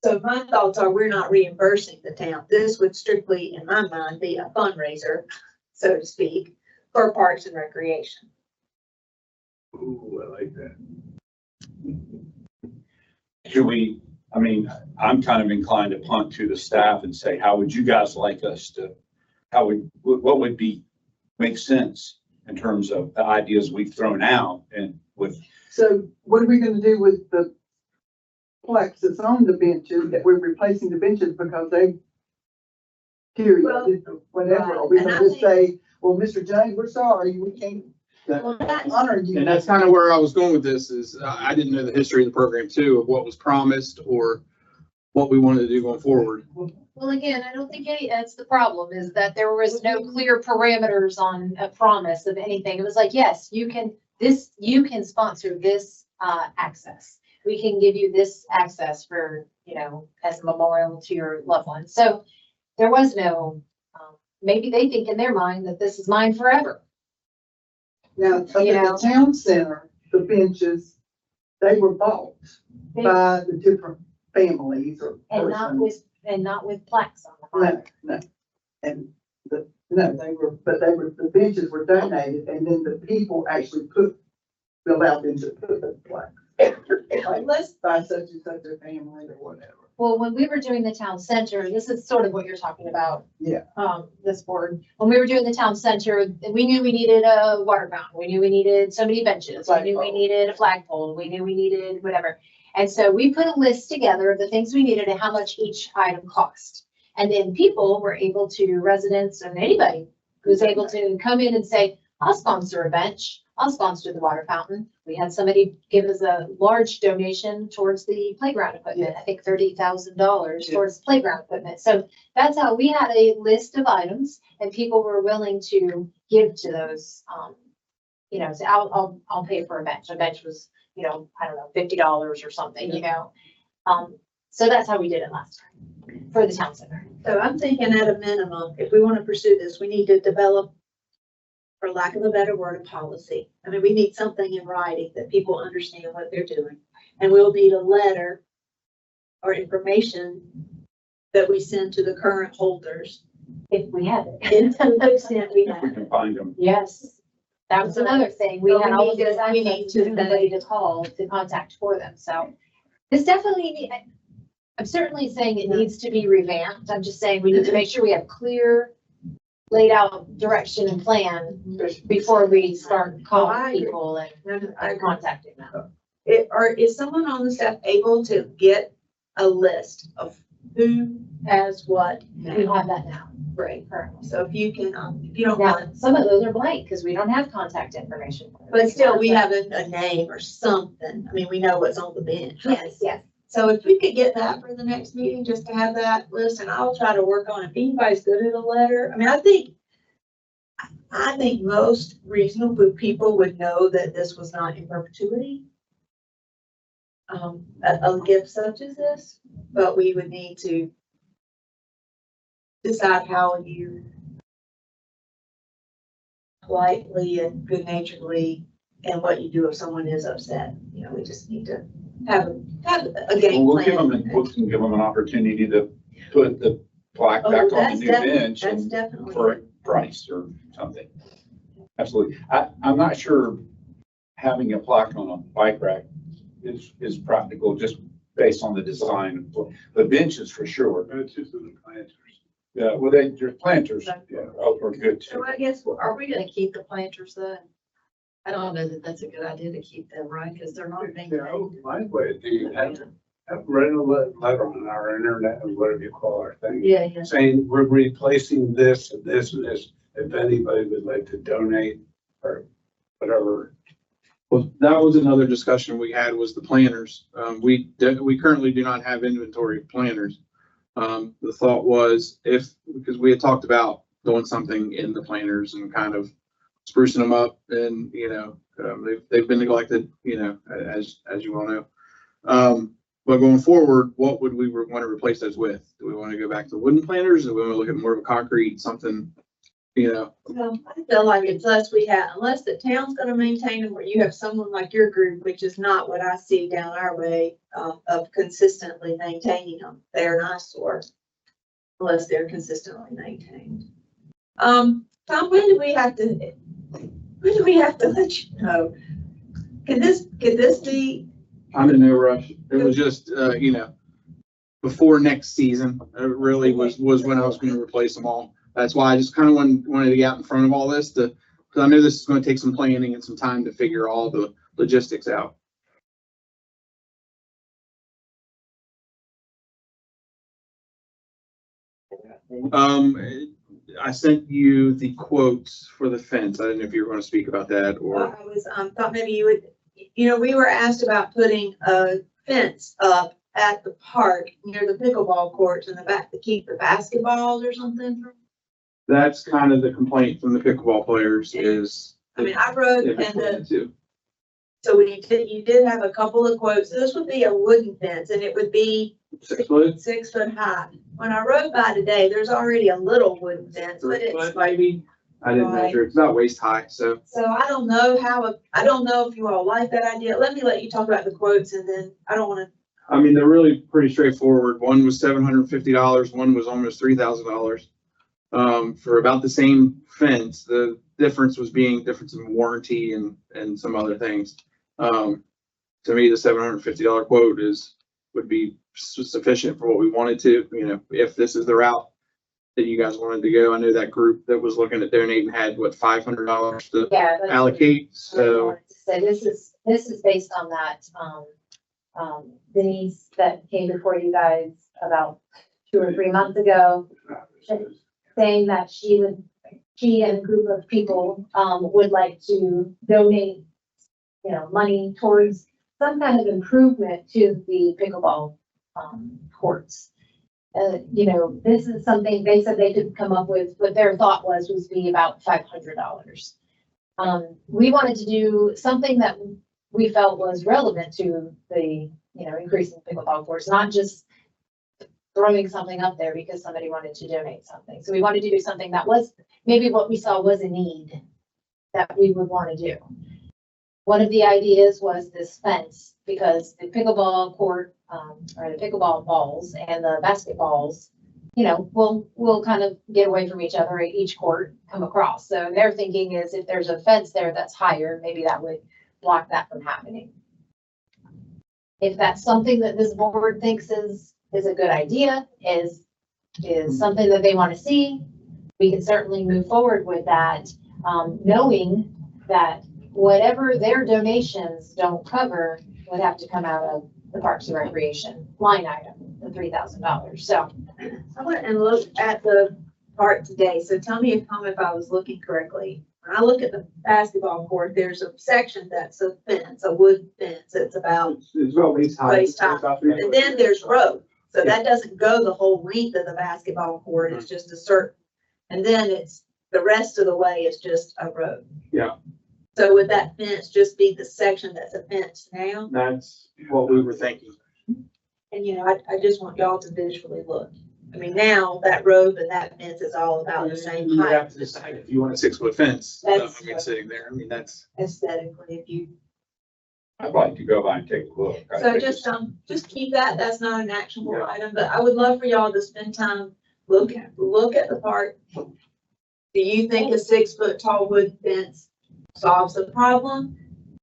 Speaker 1: So my thoughts are we're not reimbursing the town. This would strictly, in my mind, be a fundraiser, so to speak, for Parks and Recreation.
Speaker 3: Ooh, I like that.
Speaker 5: Should we, I mean, I'm kind of inclined to punt to the staff and say, how would you guys like us to, what would make sense in terms of the ideas we've thrown out and with,
Speaker 4: So what are we gonna do with the plaques that's on the benches, that we're replacing the benches because they period,
Speaker 1: Well,
Speaker 4: whatever? Are we
Speaker 1: and I
Speaker 4: gonna just
Speaker 1: think-
Speaker 4: say, well, Mr. James, we're sorry, we can't
Speaker 1: Well, that's,
Speaker 4: honor you?
Speaker 7: And that's kind of where I was going with this is I didn't know the history of the program too, of what was promised or what we wanted to do going forward.
Speaker 2: Well, again, I don't think that's the problem, is that there was no clear parameters on a promise of anything. It was like, yes, you can sponsor this, access. We can give you this access for, as a memorial to your loved one. So there was no, maybe they think in their mind that this is mine forever.
Speaker 4: Now, up
Speaker 2: You
Speaker 4: at
Speaker 2: know.
Speaker 4: the town center, the benches, they were bought by the different families or
Speaker 2: And not
Speaker 4: persons.
Speaker 2: not with plaques on them.
Speaker 4: No. And the benches were donated and then the people actually allowed them to put the plaque. Like, let's buy such and such a family or whatever.
Speaker 2: Well, when we were doing the town center, this is sort of what you're talking about.
Speaker 4: Yeah.
Speaker 2: This board, when we were doing the town center, we knew we needed a water fountain. We knew we needed so many benches. We knew we
Speaker 4: Flagpole.
Speaker 2: needed a flagpole. We knew we needed whatever. And so we put a list together of the things we needed and how much each item cost. And then people were able to, residents and anybody was able to come in and say, I'll sponsor a bench. I'll sponsor the water fountain. We had somebody give us a large donation towards the playground equipment. I think $30,000 towards playground equipment. So that's how we had a list of items and people were willing to give to those, say, I'll pay for a bench. A bench was, I don't know, $50 or something, So that's how we did it last time for the town center.
Speaker 1: so I'm thinking at a minimum, if we want to pursue this, we need to develop, for lack of a better word, a policy. I mean, we need something in writing that people understand what they're doing. And we'll need a letter or information that we send to the current holders.
Speaker 2: If we had it.
Speaker 1: And to the extent we
Speaker 5: if we
Speaker 1: have.
Speaker 5: can find them.
Speaker 2: Yes, that was another thing. We
Speaker 1: So
Speaker 2: had
Speaker 1: we
Speaker 2: all of
Speaker 1: need
Speaker 2: this
Speaker 1: to- we need
Speaker 2: access
Speaker 1: to
Speaker 2: to somebody to call, to contact for them, so. It's definitely, I'm certainly saying it needs to be revamped. I'm just saying we need to make sure we have clear, laid out direction and plan before we start
Speaker 1: I
Speaker 2: calling
Speaker 1: agree.
Speaker 2: people and
Speaker 1: I agree.
Speaker 2: contacting them.
Speaker 1: Is someone on the staff able to get a list of who has what
Speaker 2: We
Speaker 1: now?
Speaker 2: have that now,
Speaker 1: Great.
Speaker 2: currently.
Speaker 1: So if you can, if you don't
Speaker 2: Now,
Speaker 1: mind,
Speaker 2: some of those are blank because we don't have contact information.
Speaker 1: but still, we have a name or something. I mean, we know what's on the bench. right?
Speaker 2: Yes, yes.
Speaker 1: So if we could get that for the next meeting, just to have that list, and I'll try to work on it. If anybody's good at a letter, I mean, I think most reasonable people would know that this was not in perpetuity. A gift such as this, but we would need to decide how you politely and good naturedly, and what you do if someone is upset. We just need to have a game
Speaker 5: We'll give
Speaker 1: plan.
Speaker 5: them, we can give them an opportunity to put the plaque
Speaker 1: Oh,
Speaker 5: back on the
Speaker 1: that's
Speaker 5: new
Speaker 1: definitely-
Speaker 5: bench
Speaker 1: That's
Speaker 5: and
Speaker 1: definitely.
Speaker 5: for a price or something. Absolutely. I'm not sure having a plaque on a bike rack is practical just based on the design. The benches for sure.
Speaker 3: That's just the planters.
Speaker 5: Yeah, well, your planters, yeah, are good too.
Speaker 6: So I guess, are we gonna keep the planters then? I don't know that that's a good idea to keep them, right? Because they're not
Speaker 3: You
Speaker 6: maintained.
Speaker 3: know, my way, do you have read a letter on our internet, or whatever you call our thing,
Speaker 6: Yeah, yeah.
Speaker 3: saying we're replacing this and this and this, if anybody would like to donate or whatever.
Speaker 7: Well, that was another discussion we had, was the planners. We currently do not have inventory of planners. The thought was because we had talked about doing something in the planners and kind of sprucing them up, and, they've been neglected, as you all know. But going forward, what would we want to replace those with? Do we want to go back to wooden planters? Do we want to look at more of a concrete, something,
Speaker 1: Well, I feel like unless the town's gonna maintain them, where you have someone like your group, which is not what I see down our way, of consistently maintaining them. They're an eyesore unless they're consistently maintained. Tom, when do we have to let you know? Could this be,
Speaker 7: I'm in no rush. It was just, before next season, it really was when I was going to replace them all. That's why I just kind of wanted to get out in front of all this because I know this is going to take some planning and some time to figure all the logistics out. I sent you the quotes for the fence. I didn't know if you were going to speak about that or.
Speaker 1: I was, thought maybe you would, we were asked about putting a fence up at the park near the pickleball courts in the back to keep the basketballs or something.
Speaker 7: That's kind of the complaint from the pickleball players is.
Speaker 1: I mean, I rode
Speaker 7: they've
Speaker 1: and
Speaker 7: explained it too.
Speaker 1: so when you did have a couple of quotes. This would be a wooden fence and it would be
Speaker 7: 6 foot?
Speaker 1: 6 foot high. When I rode by today, there's already a little wooden fence, but
Speaker 7: 3
Speaker 1: it's
Speaker 7: foot maybe. I didn't
Speaker 1: Right.
Speaker 7: measure. It's about waist high, so.
Speaker 1: so I don't know if you all like that idea. Let you talk about the quotes and then I don't want to.
Speaker 7: I mean, they're really pretty straightforward. One was $750, one was almost $3,000. For about the same fence. The difference was difference in warranty and some other things. To me, the $750 quote would be sufficient for what we wanted to, if this is the route that you guys wanted to go. I know that group that was looking at donating had $500 to
Speaker 2: Yeah. that's what
Speaker 7: allocate,
Speaker 2: I
Speaker 7: so.
Speaker 2: wanted to say. This is based on that, Denise that came before you guys about 2 or 3 months ago, saying that she and a group of people, would like to donate, money towards some kind of improvement to the pickleball, courts. This is something they said they could come up with, what their thought was be about $500. We wanted to do something that we felt was relevant to the, increasing pickleball courts, not just throwing something up there because somebody wanted to donate something. So we wanted to do something that was maybe what we saw was a need that we would want to do. One of the ideas was this fence, because the pickleball court, or the pickleball balls and the basketballs, will kind of get away from each other at each court, come across. So their thinking is if there's a fence there that's higher, maybe that would block that from happening. If that's something that this board thinks is a good idea, is something that they want to see, we can certainly move forward with that, knowing that whatever their donations don't cover would have to come out of the Parks and Recreation line item, the $3,000. So
Speaker 1: I went and looked at the part today, so tell me if I was looking correctly. When I look at the basketball court, there's a section that's a fence, a wood fence, it's about,
Speaker 7: It's about waist high.
Speaker 1: Waist high. and then there's road. So that doesn't go the whole length of the basketball court, it's just a certain, and then it's, the rest of the way is just a road.
Speaker 7: Yeah.
Speaker 1: So would that fence just be the section that's a fence now?
Speaker 7: That's what we were thinking.
Speaker 1: And I just want y'all to visually look. I mean, now that road and that fence is all about the same
Speaker 7: You
Speaker 1: height.
Speaker 7: have to decide if you want a 6 foot fence.
Speaker 1: That's-
Speaker 7: Sitting there, that's.
Speaker 1: Aesthetically, if you,
Speaker 5: I'd like to go by and take a look. I
Speaker 1: so
Speaker 5: think
Speaker 1: just keep that, that's not an actionable
Speaker 7: Yeah.
Speaker 1: item, but I would love for y'all to spend time, look at the park. Do you think a 6 foot tall wood fence solves the problem?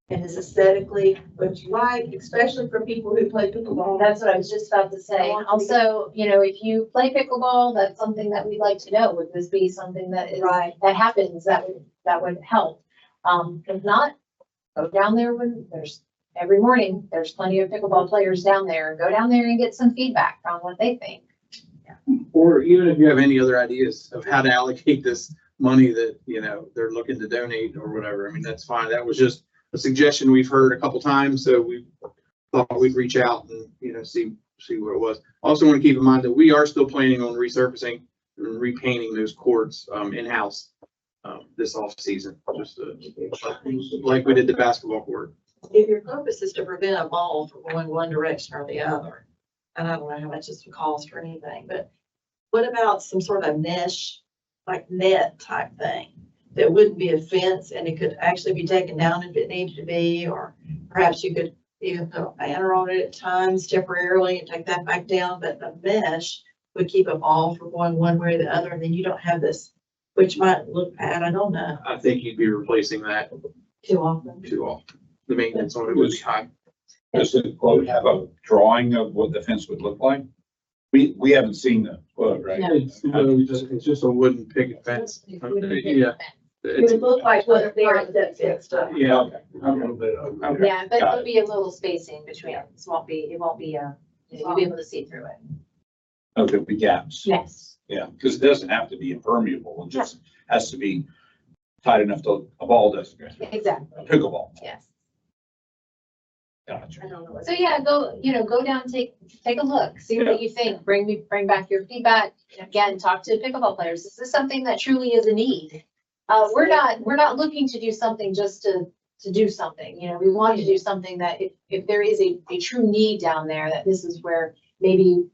Speaker 1: And is aesthetically what you like, especially for people who play pickleball?
Speaker 2: that's what I was just about to say. Also, if you play pickleball, that's something that we'd like to know. Would this be something that is,
Speaker 1: Right.
Speaker 2: that happens, that would help? If not, go down there when every morning, there's plenty of pickleball players down there. Go down there and get some feedback on what they think.
Speaker 7: Or even if you have any other ideas of how to allocate this money that, you know, they're looking to donate or whatever, I mean, that's fine. That was just a suggestion we've heard a couple times, so we thought we'd reach out and, you know, see what it was. Also want to keep in mind that we are still planning on resurfacing and repainting those courts, in-house, this off season, just like we did the basketball court.
Speaker 6: If your purpose is to prevent a ball from going one direction or the other, and I don't know how much this would cost or anything, but what about some sort of mesh, like net type thing? That wouldn't be a fence and it could actually be taken down if it needed to be, or perhaps you could even put a banner on it at times temporarily and take that back down, but the mesh would keep a ball from going one way or the other, and then you don't have this, which might look bad, I don't know,
Speaker 7: I think you'd be replacing that
Speaker 6: too often.
Speaker 7: too often. The maintenance on it would be high.
Speaker 5: Does the quote have a drawing of what the fence would look like? We haven't seen the quote, right?
Speaker 2: No.
Speaker 7: It's just a wooden picket fence. Yeah.
Speaker 2: Yeah,
Speaker 7: It's-
Speaker 6: It would look like what there that fits stuff.
Speaker 7: Yeah.
Speaker 5: Okay.
Speaker 3: A little bit of.
Speaker 5: Okay.
Speaker 2: but
Speaker 5: Got
Speaker 2: there'll
Speaker 5: it.
Speaker 2: be a little spacing between. It won't be, you'll be able to see through it.
Speaker 5: Oh, there'll be gaps.
Speaker 2: Yes.
Speaker 5: Yeah, because it doesn't have to be impermeable. It just has to be tight enough to a ball doesn't go through.
Speaker 2: Exactly.
Speaker 5: Pickleball.
Speaker 2: Yes.
Speaker 5: Gotcha.
Speaker 6: I don't know. what-
Speaker 2: So yeah, go down, take a look, see what you think, bring back your feedback. Again, talk to pickleball players. This is something that truly is a need. We're not looking to do something just to do something, you know, we want to do something that if there is a true need down there, that this is where maybe,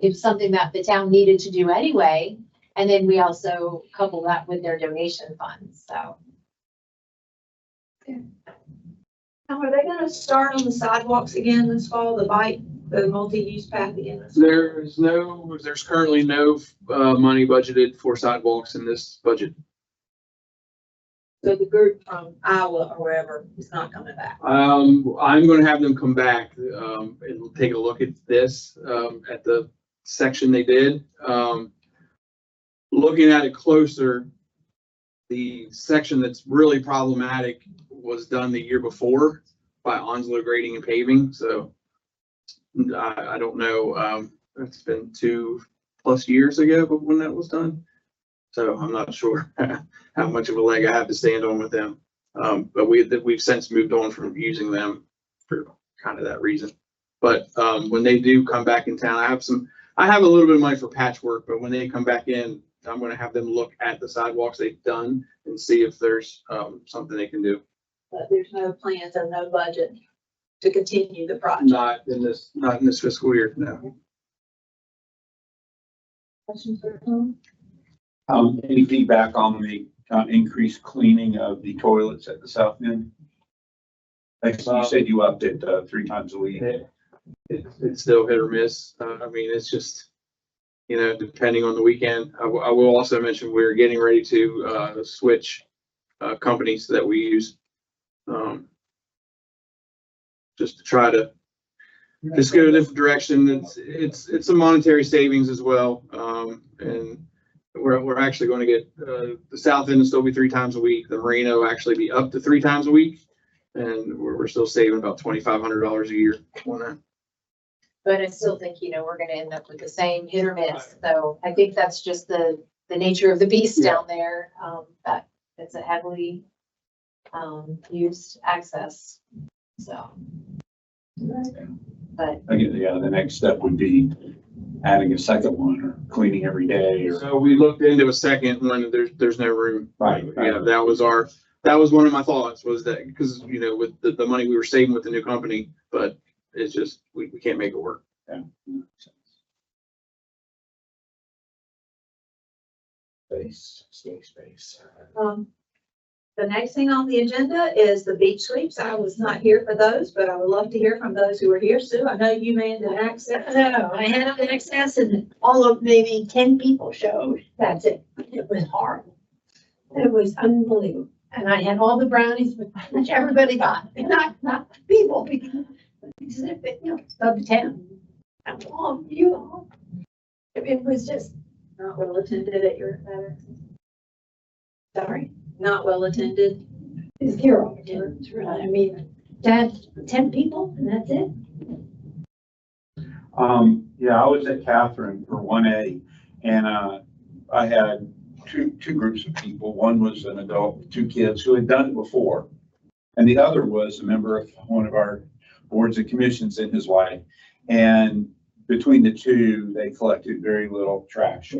Speaker 2: it's something that the town needed to do anyway. And then we also couple that with their donation funds, so.
Speaker 1: Now, are they gonna start on the sidewalks again this fall, the multi-use path again this fall?
Speaker 7: There's currently no, money budgeted for sidewalks in this budget.
Speaker 1: So the group from Iowa or wherever is not coming back.
Speaker 7: I'm gonna have them come back, and take a look at this, at the section they did. Looking at it closer, the section that's really problematic was done the year before by Onslow Grading and Paving, so I don't know, it's been 2+ years ago when that was done. So I'm not sure how much of a leg I have to stand on with them. But we've since moved on from using them for kind of that reason. But when they do come back in town, I have a little bit of money for patchwork, but when they come back in, I'm gonna have them look at the sidewalks they've done and see if there's something they can do.
Speaker 1: But there's no plans and no budget to continue the project.
Speaker 7: Not in this fiscal year, no.
Speaker 1: Questions for Tom?
Speaker 5: Any feedback on the increased cleaning of the toilets at the south end? Like you said, you upped it 3 times a week.
Speaker 7: It's still hit or miss. I mean, it's just, you know, depending on the weekend. I will also mention we're getting ready to switch companies that we use. Just to try to just go a different direction. It's a monetary savings as well. And we're actually going to get the south end will still be 3 times a week. The marina will actually be up to 3 times a week. And we're still saving about $2,500 a year on that.
Speaker 2: But I still think, we're gonna end up with the same hit or miss, so I think that's just the nature of the beast down there, that it's a heavily used access, so. But,
Speaker 5: Again, yeah, the next step would be adding a second one or cleaning every day or.
Speaker 7: So we looked into a second one, there's no room.
Speaker 5: Right.
Speaker 7: Yeah, that was one of my thoughts, was that, because, with the money we were saving with the new company, but it's just, we can't make it work.
Speaker 5: Yeah. Space.
Speaker 1: The next thing on the agenda is the beach sweeps. I was not here for those, but I would love to hear from those who were here. Sue, I know you manned an access.
Speaker 8: No, I had an access and all of maybe 10 people showed. That's it. It was horrible. It was unbelievable. And I had all the brownies, which everybody got, and not people, because of the town. And all of you all. It was just,
Speaker 1: Not well attended at your,
Speaker 8: sorry.
Speaker 1: not well attended.
Speaker 8: It's zero attendance, really. I mean, that's 10 people and that's it.
Speaker 5: Yeah, I was at Catherine for 1A, and, I had two groups of people. One was an adult with 2 kids who had done it before. And the other was a member of one of our boards and commissions and his wife. And between the two, they collected very little trash.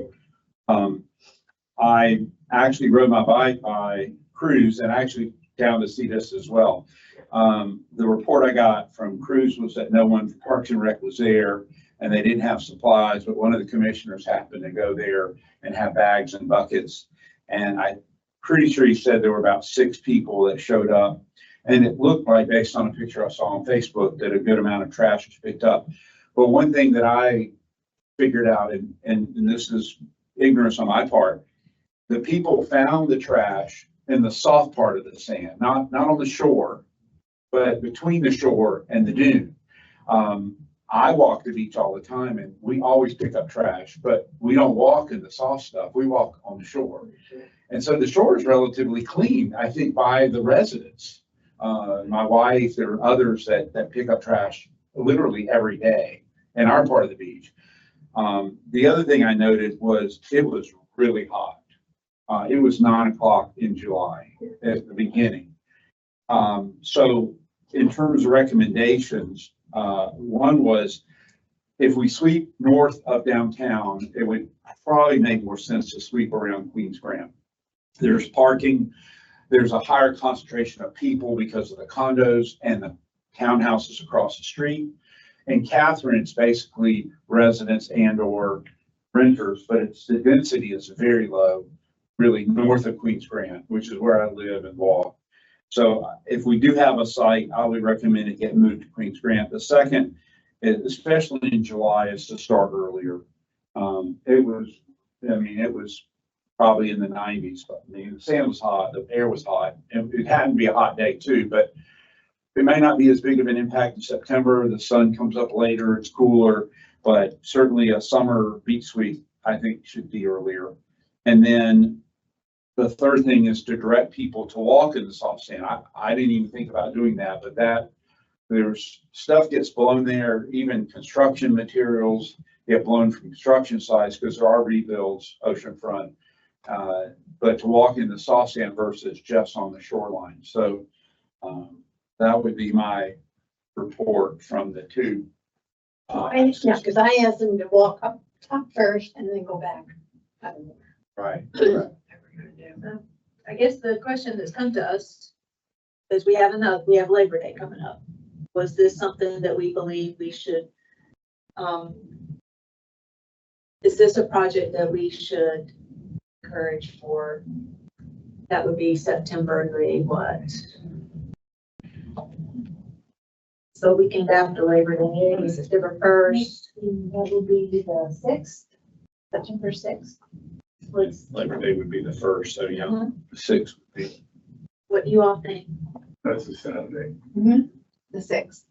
Speaker 5: I actually rode my bike by Cruise and actually down to see this as well. The report I got from Cruise was that no one from Parks and Rec was there and they didn't have supplies, but one of the commissioners happened to go there and have bags and buckets. And I'm pretty sure he said there were about 6 people that showed up. And it looked like, based on a picture I saw on Facebook, that a good amount of trash was picked up. But one thing that I figured out, and this is ignorance on my part, the people found the trash in the soft part of the sand, not on the shore, but between the shore and the dune. I walk the beach all the time and we always pick up trash, but we don't walk in the soft stuff. We walk on the shore. And so the shore is relatively clean, I think, by the residents. My wife, there are others that pick up trash literally every day in our part of the beach. The other thing I noted was it was really hot. It was 9 o'clock in July at the beginning. So in terms of recommendations, one was if we sweep north of downtown, it would probably make more sense to sweep around Queens Grant. There's parking. There's a higher concentration of people because of the condos and the townhouses across the street. In Catherine, it's basically residents and or renters, but the density is very low, really north of Queens Grant, which is where I live and walk. So if we do have a site, I would recommend it get moved to Queens Grant. The second, especially in July, is to start earlier. It was probably in the 90s, but the sand was hot, the air was hot, and it happened to be a hot day too, but it may not be as big of an impact in September. The sun comes up later, it's cooler, but certainly a summer beach sweep, I think, should be earlier. And then the third thing is to direct people to walk in the soft sand. I didn't even think about doing that, but there's stuff gets blown there, even construction materials get blown from construction sites because there are rebuilds oceanfront. But to walk in the soft sand versus just on the shoreline. So that would be my report from the two.
Speaker 8: Yeah, because I asked them to walk up top first and then go back.
Speaker 5: Right.
Speaker 6: I guess the question that's come to us is we have Labor Day coming up. Was this something that we believe we should, is this a project that we should encourage for? That would be September the what? So weekend after Labor Day, September 1st.
Speaker 2: That would be the 6th, September 6th.
Speaker 5: Labor Day would be the 1st, so yeah, the 6th would be.
Speaker 6: What do you all think?
Speaker 3: That's a Saturday.
Speaker 2: The 6th.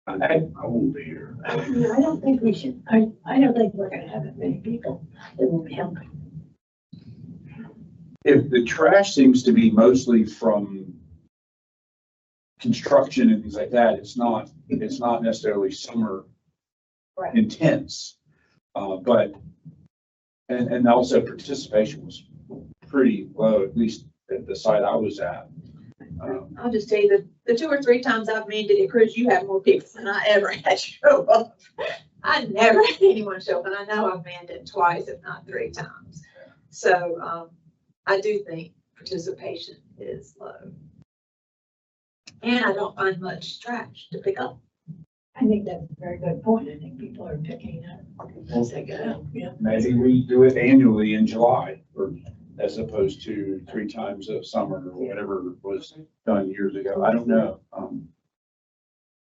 Speaker 3: I won't be here.
Speaker 8: No, I don't think we should, I don't think we're gonna have that many people. It won't help.
Speaker 5: If the trash seems to be mostly from construction and things like that, it's not necessarily summer
Speaker 2: Right.
Speaker 5: intense. But also participation was pretty low, at least at the site I was at.
Speaker 6: I'll just tell you that the 2 or 3 times I've made it at Cruise, you have more people than I ever had show up. I never had anyone show up, and I know I've manned it twice, if not 3 times. So I do think participation is low. And I don't find much trash to pick up.
Speaker 8: I think that's a very good point. I think people are picking up as they go, yeah.
Speaker 5: Maybe we do it annually in July, or as opposed to 3 times a summer or whatever was done years ago. I don't know.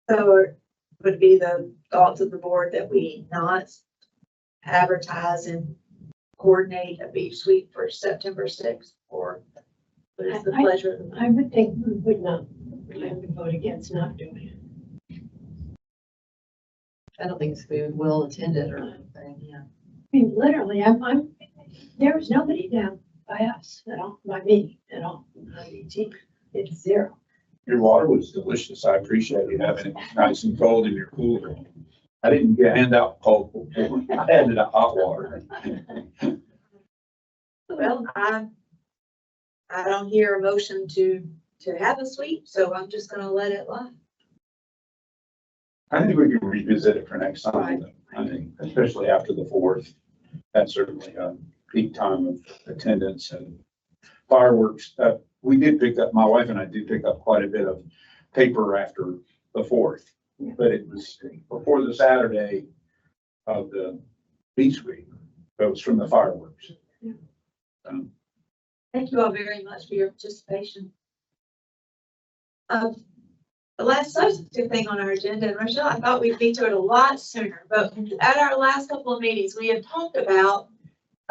Speaker 6: So would it be the thoughts of the board that we not advertise and coordinate a beach sweep for September 6th, or what is the pleasure of the board?
Speaker 8: I would think we would not, I would vote against not doing it.
Speaker 6: I don't think we will attend it or anything, yeah.
Speaker 8: I mean, literally, there was nobody down by us at all, by me at all. It's zero.
Speaker 5: Your water was delicious. I appreciate you having it nice and cold in your cooler. I didn't hand out cold water. I handed out hot water.
Speaker 1: Well, I don't hear a motion to have a sweep, so I'm just gonna let it lie.
Speaker 5: I think we can revisit it for next time. I think, especially after the 4th. That's certainly a peak time of attendance and fireworks. We did pick up, my wife and I did pick up quite a bit of paper after the 4th. But it was before the Saturday of the beach week. It was from the fireworks.
Speaker 1: Thank you all very much for your participation. The last substantive thing on our agenda, and Rochelle, I thought we'd be to it a lot sooner, but at our last couple of meetings, we have talked about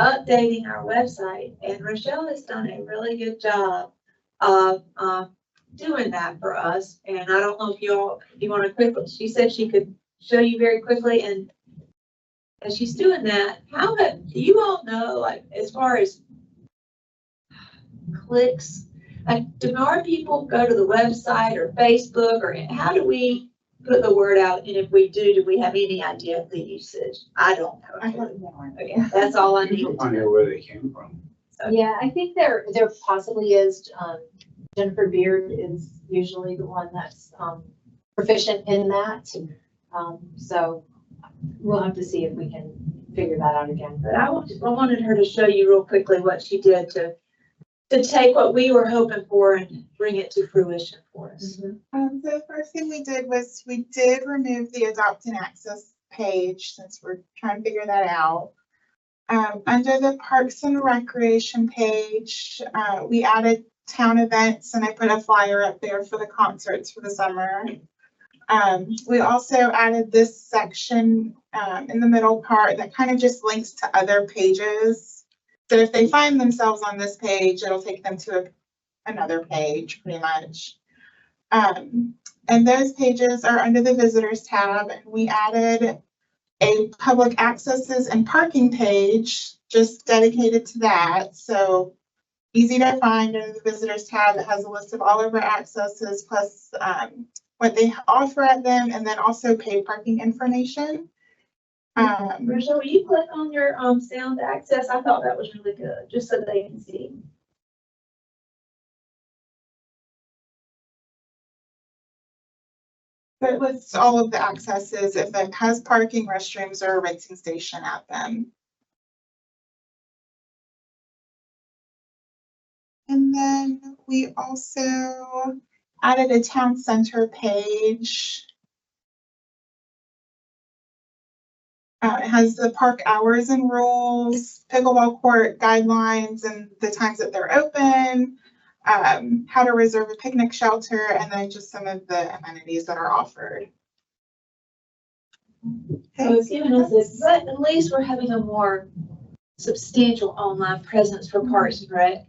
Speaker 1: updating our website, and Rochelle has done a really good job of doing that for us. And I don't know if you want to quickly, she said she could show you very quickly, and as she's doing that, do you all know, like, as far as clicks, like, do our people go to the website or Facebook, or how do we put the word out? And if we do we have any idea of the usage? I don't know.
Speaker 2: I have no idea.
Speaker 1: Okay, that's all I need.
Speaker 3: People find out where they came from.
Speaker 2: Yeah, I think there possibly is, Jennifer Beard is usually the one that's, proficient in that. So we'll have to see if we can figure that out again.
Speaker 1: But I wanted her to show you real quickly what she did to take what we were hoping for and bring it to fruition for us.
Speaker 9: So the first thing we did was we did remove the Adopt and Access page since we're trying to figure that out. Under the Parks and Recreation page, we added town events, and I put a flyer up there for the concerts for the summer. We also added this section in the middle part that kind of just links to other pages. So if they find themselves on this page, it'll take them to another page pretty much. And those pages are under the visitors tab, and we added a public accesses and parking page just dedicated to that. So easy to find under the visitors tab. It has a list of all of our accesses plus what they offer at them, and then also paid parking information.
Speaker 1: Rochelle, will you click on your sound access? I thought that was really good, just so they can see.
Speaker 9: But it lists all of the accesses if it has parking, restrooms, or a rinsing station at them. And then we also added a town center page. It has the park hours and rules, pickleball court guidelines and the times that they're open, how to reserve a picnic shelter, and then just some of the amenities that are offered.
Speaker 1: So it's giving us this, but at least we're having a more substantial online presence for Parks and Rec.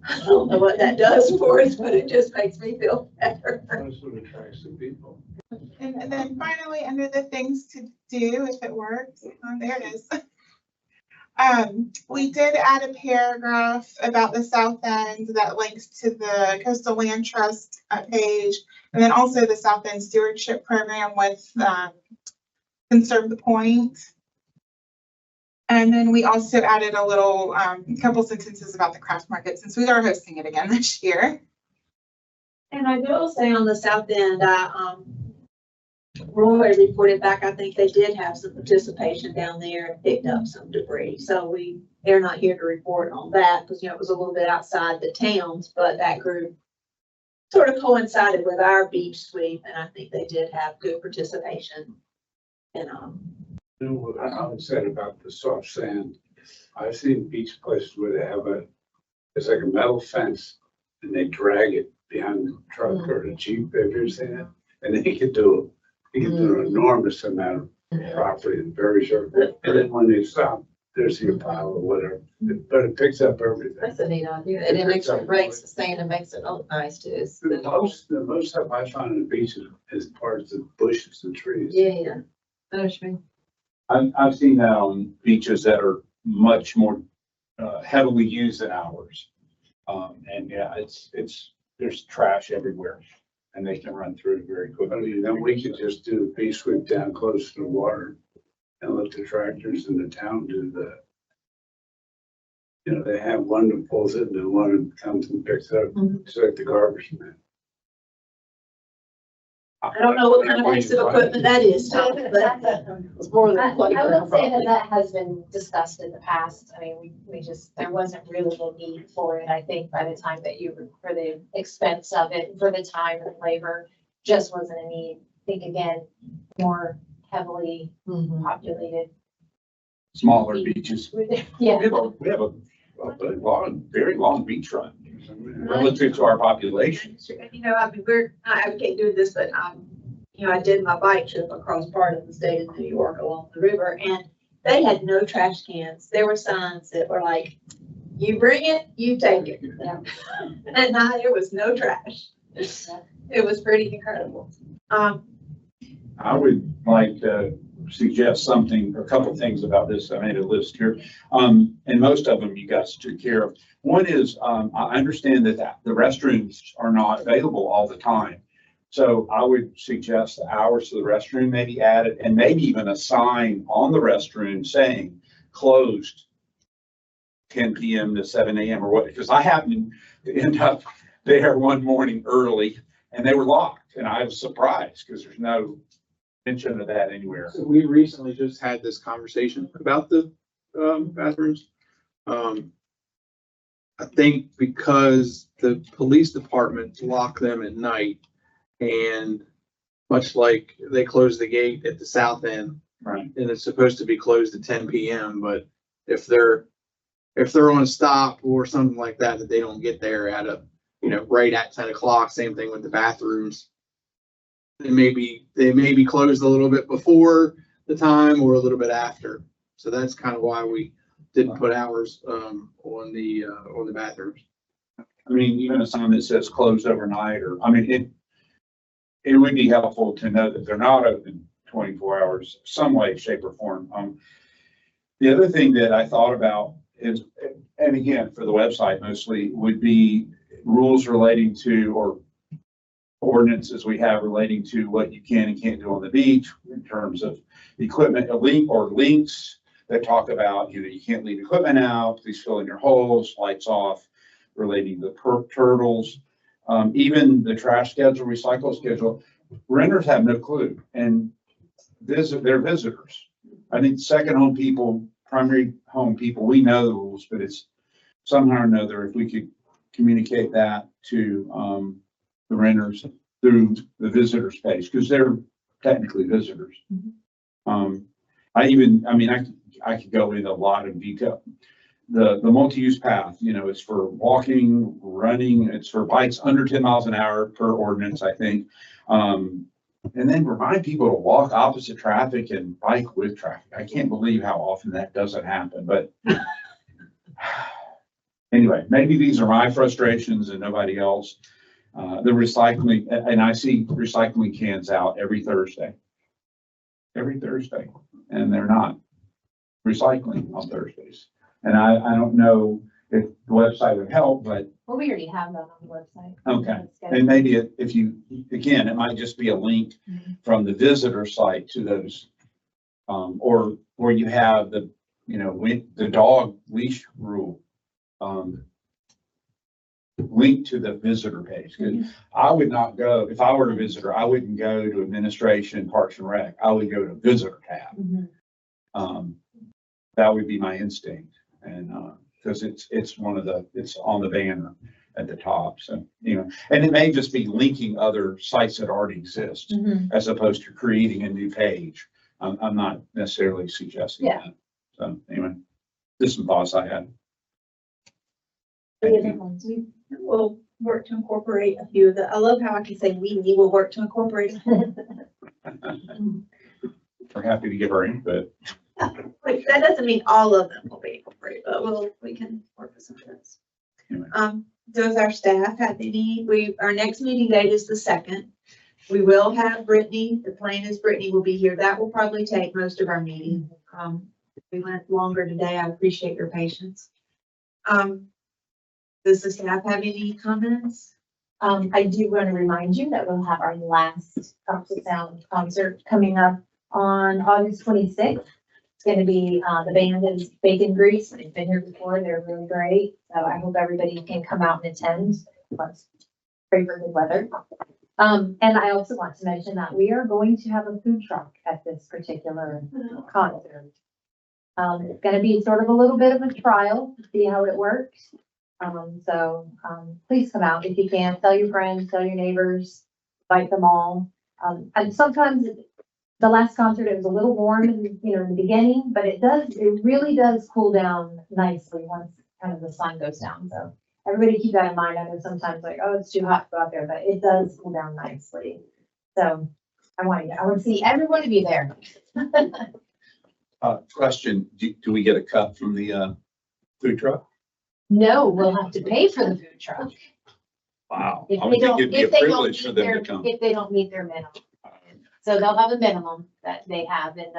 Speaker 1: I don't know what that does for us, but it just makes me feel better.
Speaker 3: That's what attracts the people.
Speaker 9: And then finally, under the things to do, if it works, there it is. We did add a paragraph about the South End that links to the Coastal Land Trust page, and then also the South End Stewardship Program with Conserve the Point. And then we also added a little couple sentences about the craft market since we are hosting it again this year.
Speaker 1: And I will say on the South End, Roy reported back, I think they did have some participation down there and picked up some debris. So they're not here to report on that because, it was a little bit outside the towns, but that group sort of coincided with our beach sweep. And I think they did have good participation. And,
Speaker 3: You know what I always said about the soft sand? I've seen beach places where they have it's like a metal fence and they drag it behind the truck or the Jeep. Have you ever seen it? And they can do an enormous amount of property in very short. And then when they stop, there's your pile or whatever, but it picks up everything.
Speaker 6: That's a neat idea. And it actually breaks the sand and makes it look nice too.
Speaker 3: The most stuff I find on the beach is parts of bushes and trees.
Speaker 6: Yeah. I know what you mean.
Speaker 5: I've seen that on beaches that are much more heavily used in ours. And yeah, there's trash everywhere and they can run through it very
Speaker 3: I
Speaker 5: quickly.
Speaker 3: mean, then we could just do a bee sweep down close to the water and let the tractors in the town do that. You know, they have one that pulls it and then one that comes and picks it up, it's like the garbage man.
Speaker 6: I don't know what kind of piece of equipment that is, Tom, but it's more than.
Speaker 2: I will say that that has been discussed in the past. I mean, we just, there wasn't really a need for it, I think, by the time that you, for the expense of it, for the time and labor, just wasn't a need. I think again, more heavily populated.
Speaker 5: Smaller beaches.
Speaker 2: Yeah.
Speaker 5: We have a very long beach run relative to our population.
Speaker 1: You know, I mean, I advocate doing this, but, you know, I did my bike trip across part of the state of New York along the river, and they had no trash cans. There were signs that were like, you bring it, you take it.
Speaker 2: Yeah.
Speaker 1: And now there was no trash. It was pretty incredible.
Speaker 5: I would like to suggest something, a couple of things about this. I made a list here. And most of them you guys took care of. One is, I understand that the restrooms are not available all the time. So I would suggest the hours to the restroom may be added and maybe even a sign on the restroom saying closed 10 p.m. to 7 a.m. or what, because I happened to end up there one morning early and they were locked and I was surprised because there's no mention of that anywhere.
Speaker 7: So we recently just had this conversation about the bathrooms. I think because the police department lock them at night and much like they close the gate at the south end.
Speaker 5: Right.
Speaker 7: And it's supposed to be closed at 10 p.m. But if they're on a stop or something like that, that they don't get there at right at 10 o'clock, same thing with the bathrooms. They may be closed a little bit before the time or a little bit after. So that's kind of why we didn't put hours on the bathrooms.
Speaker 5: I mean, even a sign that says closed overnight it would be helpful to know that they're not open 24 hours, some way, shape or form. The other thing that I thought about is, and again, for the website mostly, would be rules relating to, or ordinances we have relating to what you can and can't do on the beach in terms of equipment, links that talk about, you can't leave equipment out, please fill in your holes, lights off, relating to the turtles, even the trash schedule, recycle schedule. Renters have no clue, and they're visitors. I think second home people, primary home people, we know the rules, but it's somehow or another, if we could communicate that to the renters through the visitors page, because they're technically visitors. I could go into a lot of detail. The multi-use path, it's for walking, running, it's for bikes under 10 miles an hour per ordinance, I think. And then remind people to walk opposite traffic and bike with traffic. I can't believe how often that doesn't happen, but anyway, maybe these are my frustrations and nobody else. The recycling, and I see recycling cans out every Thursday, and they're not recycling on Thursdays. And I don't know if the website would help, but.
Speaker 2: Well, we already have that on the website.
Speaker 5: Okay. And maybe if you, again, it might just be a link from the visitor site to those, or where you have the dog leash rule, link to the visitor page. 'Cause I would not go, if I were a visitor, I wouldn't go to administration, Parks and Rec. I would go to visitor tab. That would be my instinct. And, because it's on the banner at the top. So, and it may just be linking other sites that already exist as opposed to creating a new page. I'm not necessarily suggesting that. So anyway, just some thoughts I had. Thank you.
Speaker 1: We'll work to incorporate a few of the, I love how I can say we will work to incorporate.
Speaker 5: We're happy to give our input.
Speaker 1: Like, that doesn't mean all of them will be incorporated, but we can work with some of those.
Speaker 5: Anyway.
Speaker 1: Does our staff have any, our next meeting date is the 2nd. We will have Brittany, the plan is Brittany will be here. That will probably take most of our meeting. We went longer today. I appreciate your patience. Does the staff have any comments?
Speaker 2: I do want to remind you that we'll have our last Topsail concert coming up on August 26th. It's going to be, the band is Bacon Grease. They've been here before. They're really great. So I hope everybody can come out and attend. Let's pray for good weather. And I also want to mention that we are going to have a food truck at this particular concert. It's going to be sort of a little bit of a trial, to see how it works. Please come out if you can, tell your friends, tell your neighbors, invite them all. And sometimes the last concert, it was a little warm in, in the beginning, but it really does cool down nicely once kind of the sun goes down. So everybody keep that in mind. I know sometimes like, oh, it's too hot to go out there, but it does cool down nicely. So I want to see every one of you there.
Speaker 5: Question, do we get a cut from the food truck?
Speaker 2: No, we'll have to pay for the food truck.
Speaker 5: Wow.
Speaker 2: If
Speaker 5: I
Speaker 2: they
Speaker 5: would think
Speaker 2: don't,
Speaker 5: it'd be a
Speaker 2: if they don't
Speaker 5: privilege for
Speaker 2: meet
Speaker 5: them
Speaker 2: their,
Speaker 5: to come.
Speaker 2: if they don't meet their minimum. So they'll have a minimum that they have, and,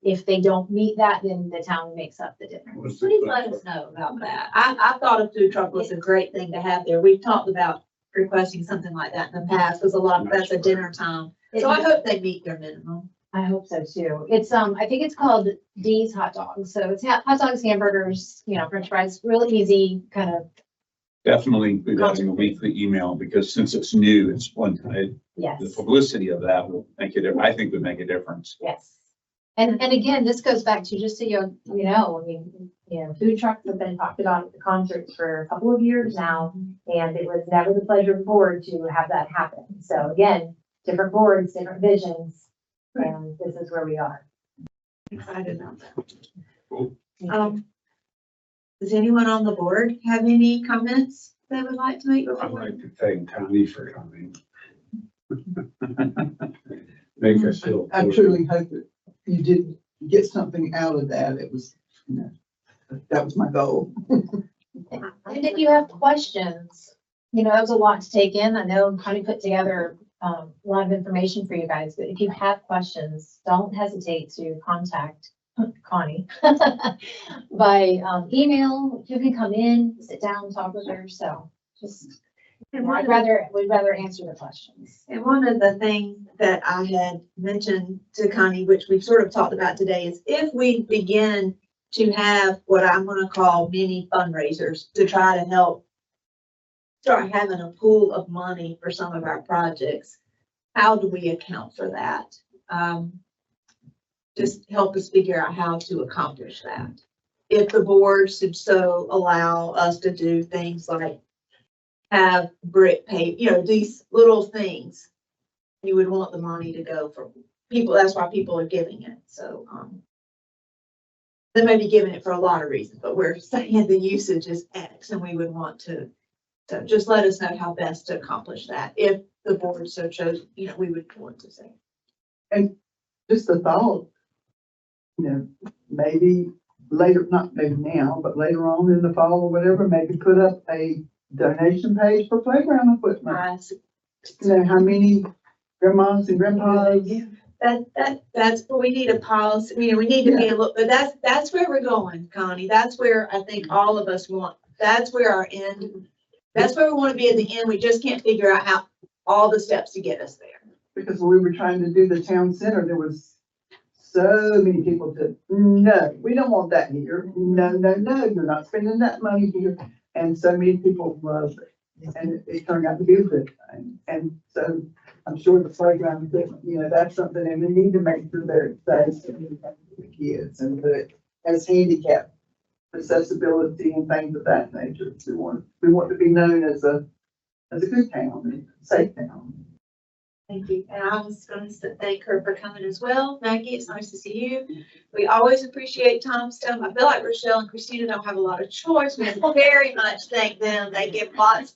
Speaker 2: if they don't meet that, then the town makes up the difference.
Speaker 1: Please let us know about that. I thought a food truck was a great thing to have there. We've talked about requesting something like that in the past, because that's a dinner time. So I hope they meet their minimum.
Speaker 2: I hope so too. It's, I think it's called D's Hot Dogs. So it's hot dogs, hamburgers, french fries, really easy kind of,
Speaker 5: Definitely be having a weekly email, because since it's new, it's one time,
Speaker 2: yes.
Speaker 5: the publicity of that will make it, I think would make a difference.
Speaker 2: Yes. And again, this goes back to just so food trucks have been talked about at the concerts for a couple of years now, and it was never the pleasure of the board to have that happen. So again, different boards, different visions, and this is where we are.
Speaker 1: Excited about that.
Speaker 5: Cool.
Speaker 1: Does anyone on the board have any comments they would like to make?
Speaker 3: I'd like to thank Connie for coming. Make us feel.
Speaker 4: I truly hope that you did get something out of that. It was, that was my goal.
Speaker 2: And if you have questions, that was a lot to take in. I know Connie put together a lot of information for you guys, but if you have questions, don't hesitate to contact Connie by email. You can come in, sit down, talk with her. So just, we'd rather answer the questions.
Speaker 1: And one of the things that I had mentioned to Connie, which we've sort of talked about today, is if we begin to have what I'm going to call mini fundraisers to try to help start having a pool of money for some of our projects, how do we account for that? Just help us figure out how to accomplish that. If the board should so allow us to do things like have brick paint, these little things, you would want the money to go for people. That's why people are giving it. So, they may be giving it for a lot of reasons, but we're saying the usage is X, and we would want to just let us know how best to accomplish that. If the board so chose, we would want to say.
Speaker 4: And just a thought, maybe later, not maybe now, but later on in the fall or whatever, maybe put up a donation page for playground equipment. How many grandmas and grandpas?
Speaker 1: That's where we need a policy. We need to be able, but that's where we're going, Connie. That's where I think all of us want. That's where our end. That's where we want to be at the end. We just can't figure out how all the steps to get us there.
Speaker 4: Because when we were trying to do the town center, there was so many people that, no, we don't want that here. No, you're not spending that money here. And so many people loved it. And it turned out to be a good thing. And so I'm sure the playground equipment, that's something that we need to make sure that it's safe for the kids, and that it has handicap accessibility and things of that nature. We want to be known as a good town, and a safe town.
Speaker 1: Thank you. And I was going to thank her for coming as well. Maggie, it's nice to see you. We always appreciate Tom's time. I feel like Rochelle and Christina don't have a lot of choice. We very much thank them. They give time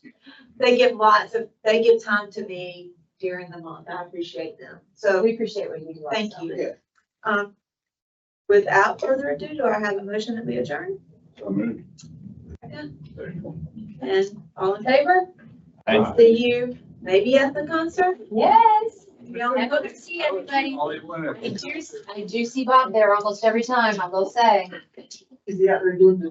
Speaker 1: to me during the month. I appreciate them. So
Speaker 2: We appreciate what you do.
Speaker 1: thank
Speaker 2: also.
Speaker 1: you. Without further ado, do I have a motion that we adjourn?
Speaker 3: So moved.
Speaker 1: And all in favor?
Speaker 5: Thank
Speaker 1: See you maybe at the concert?
Speaker 2: Yes.
Speaker 1: Y'all
Speaker 2: I hope to see everybody.
Speaker 3: All you want.
Speaker 2: I do see Bob there almost every time, I will say.
Speaker 4: Is he out there doing the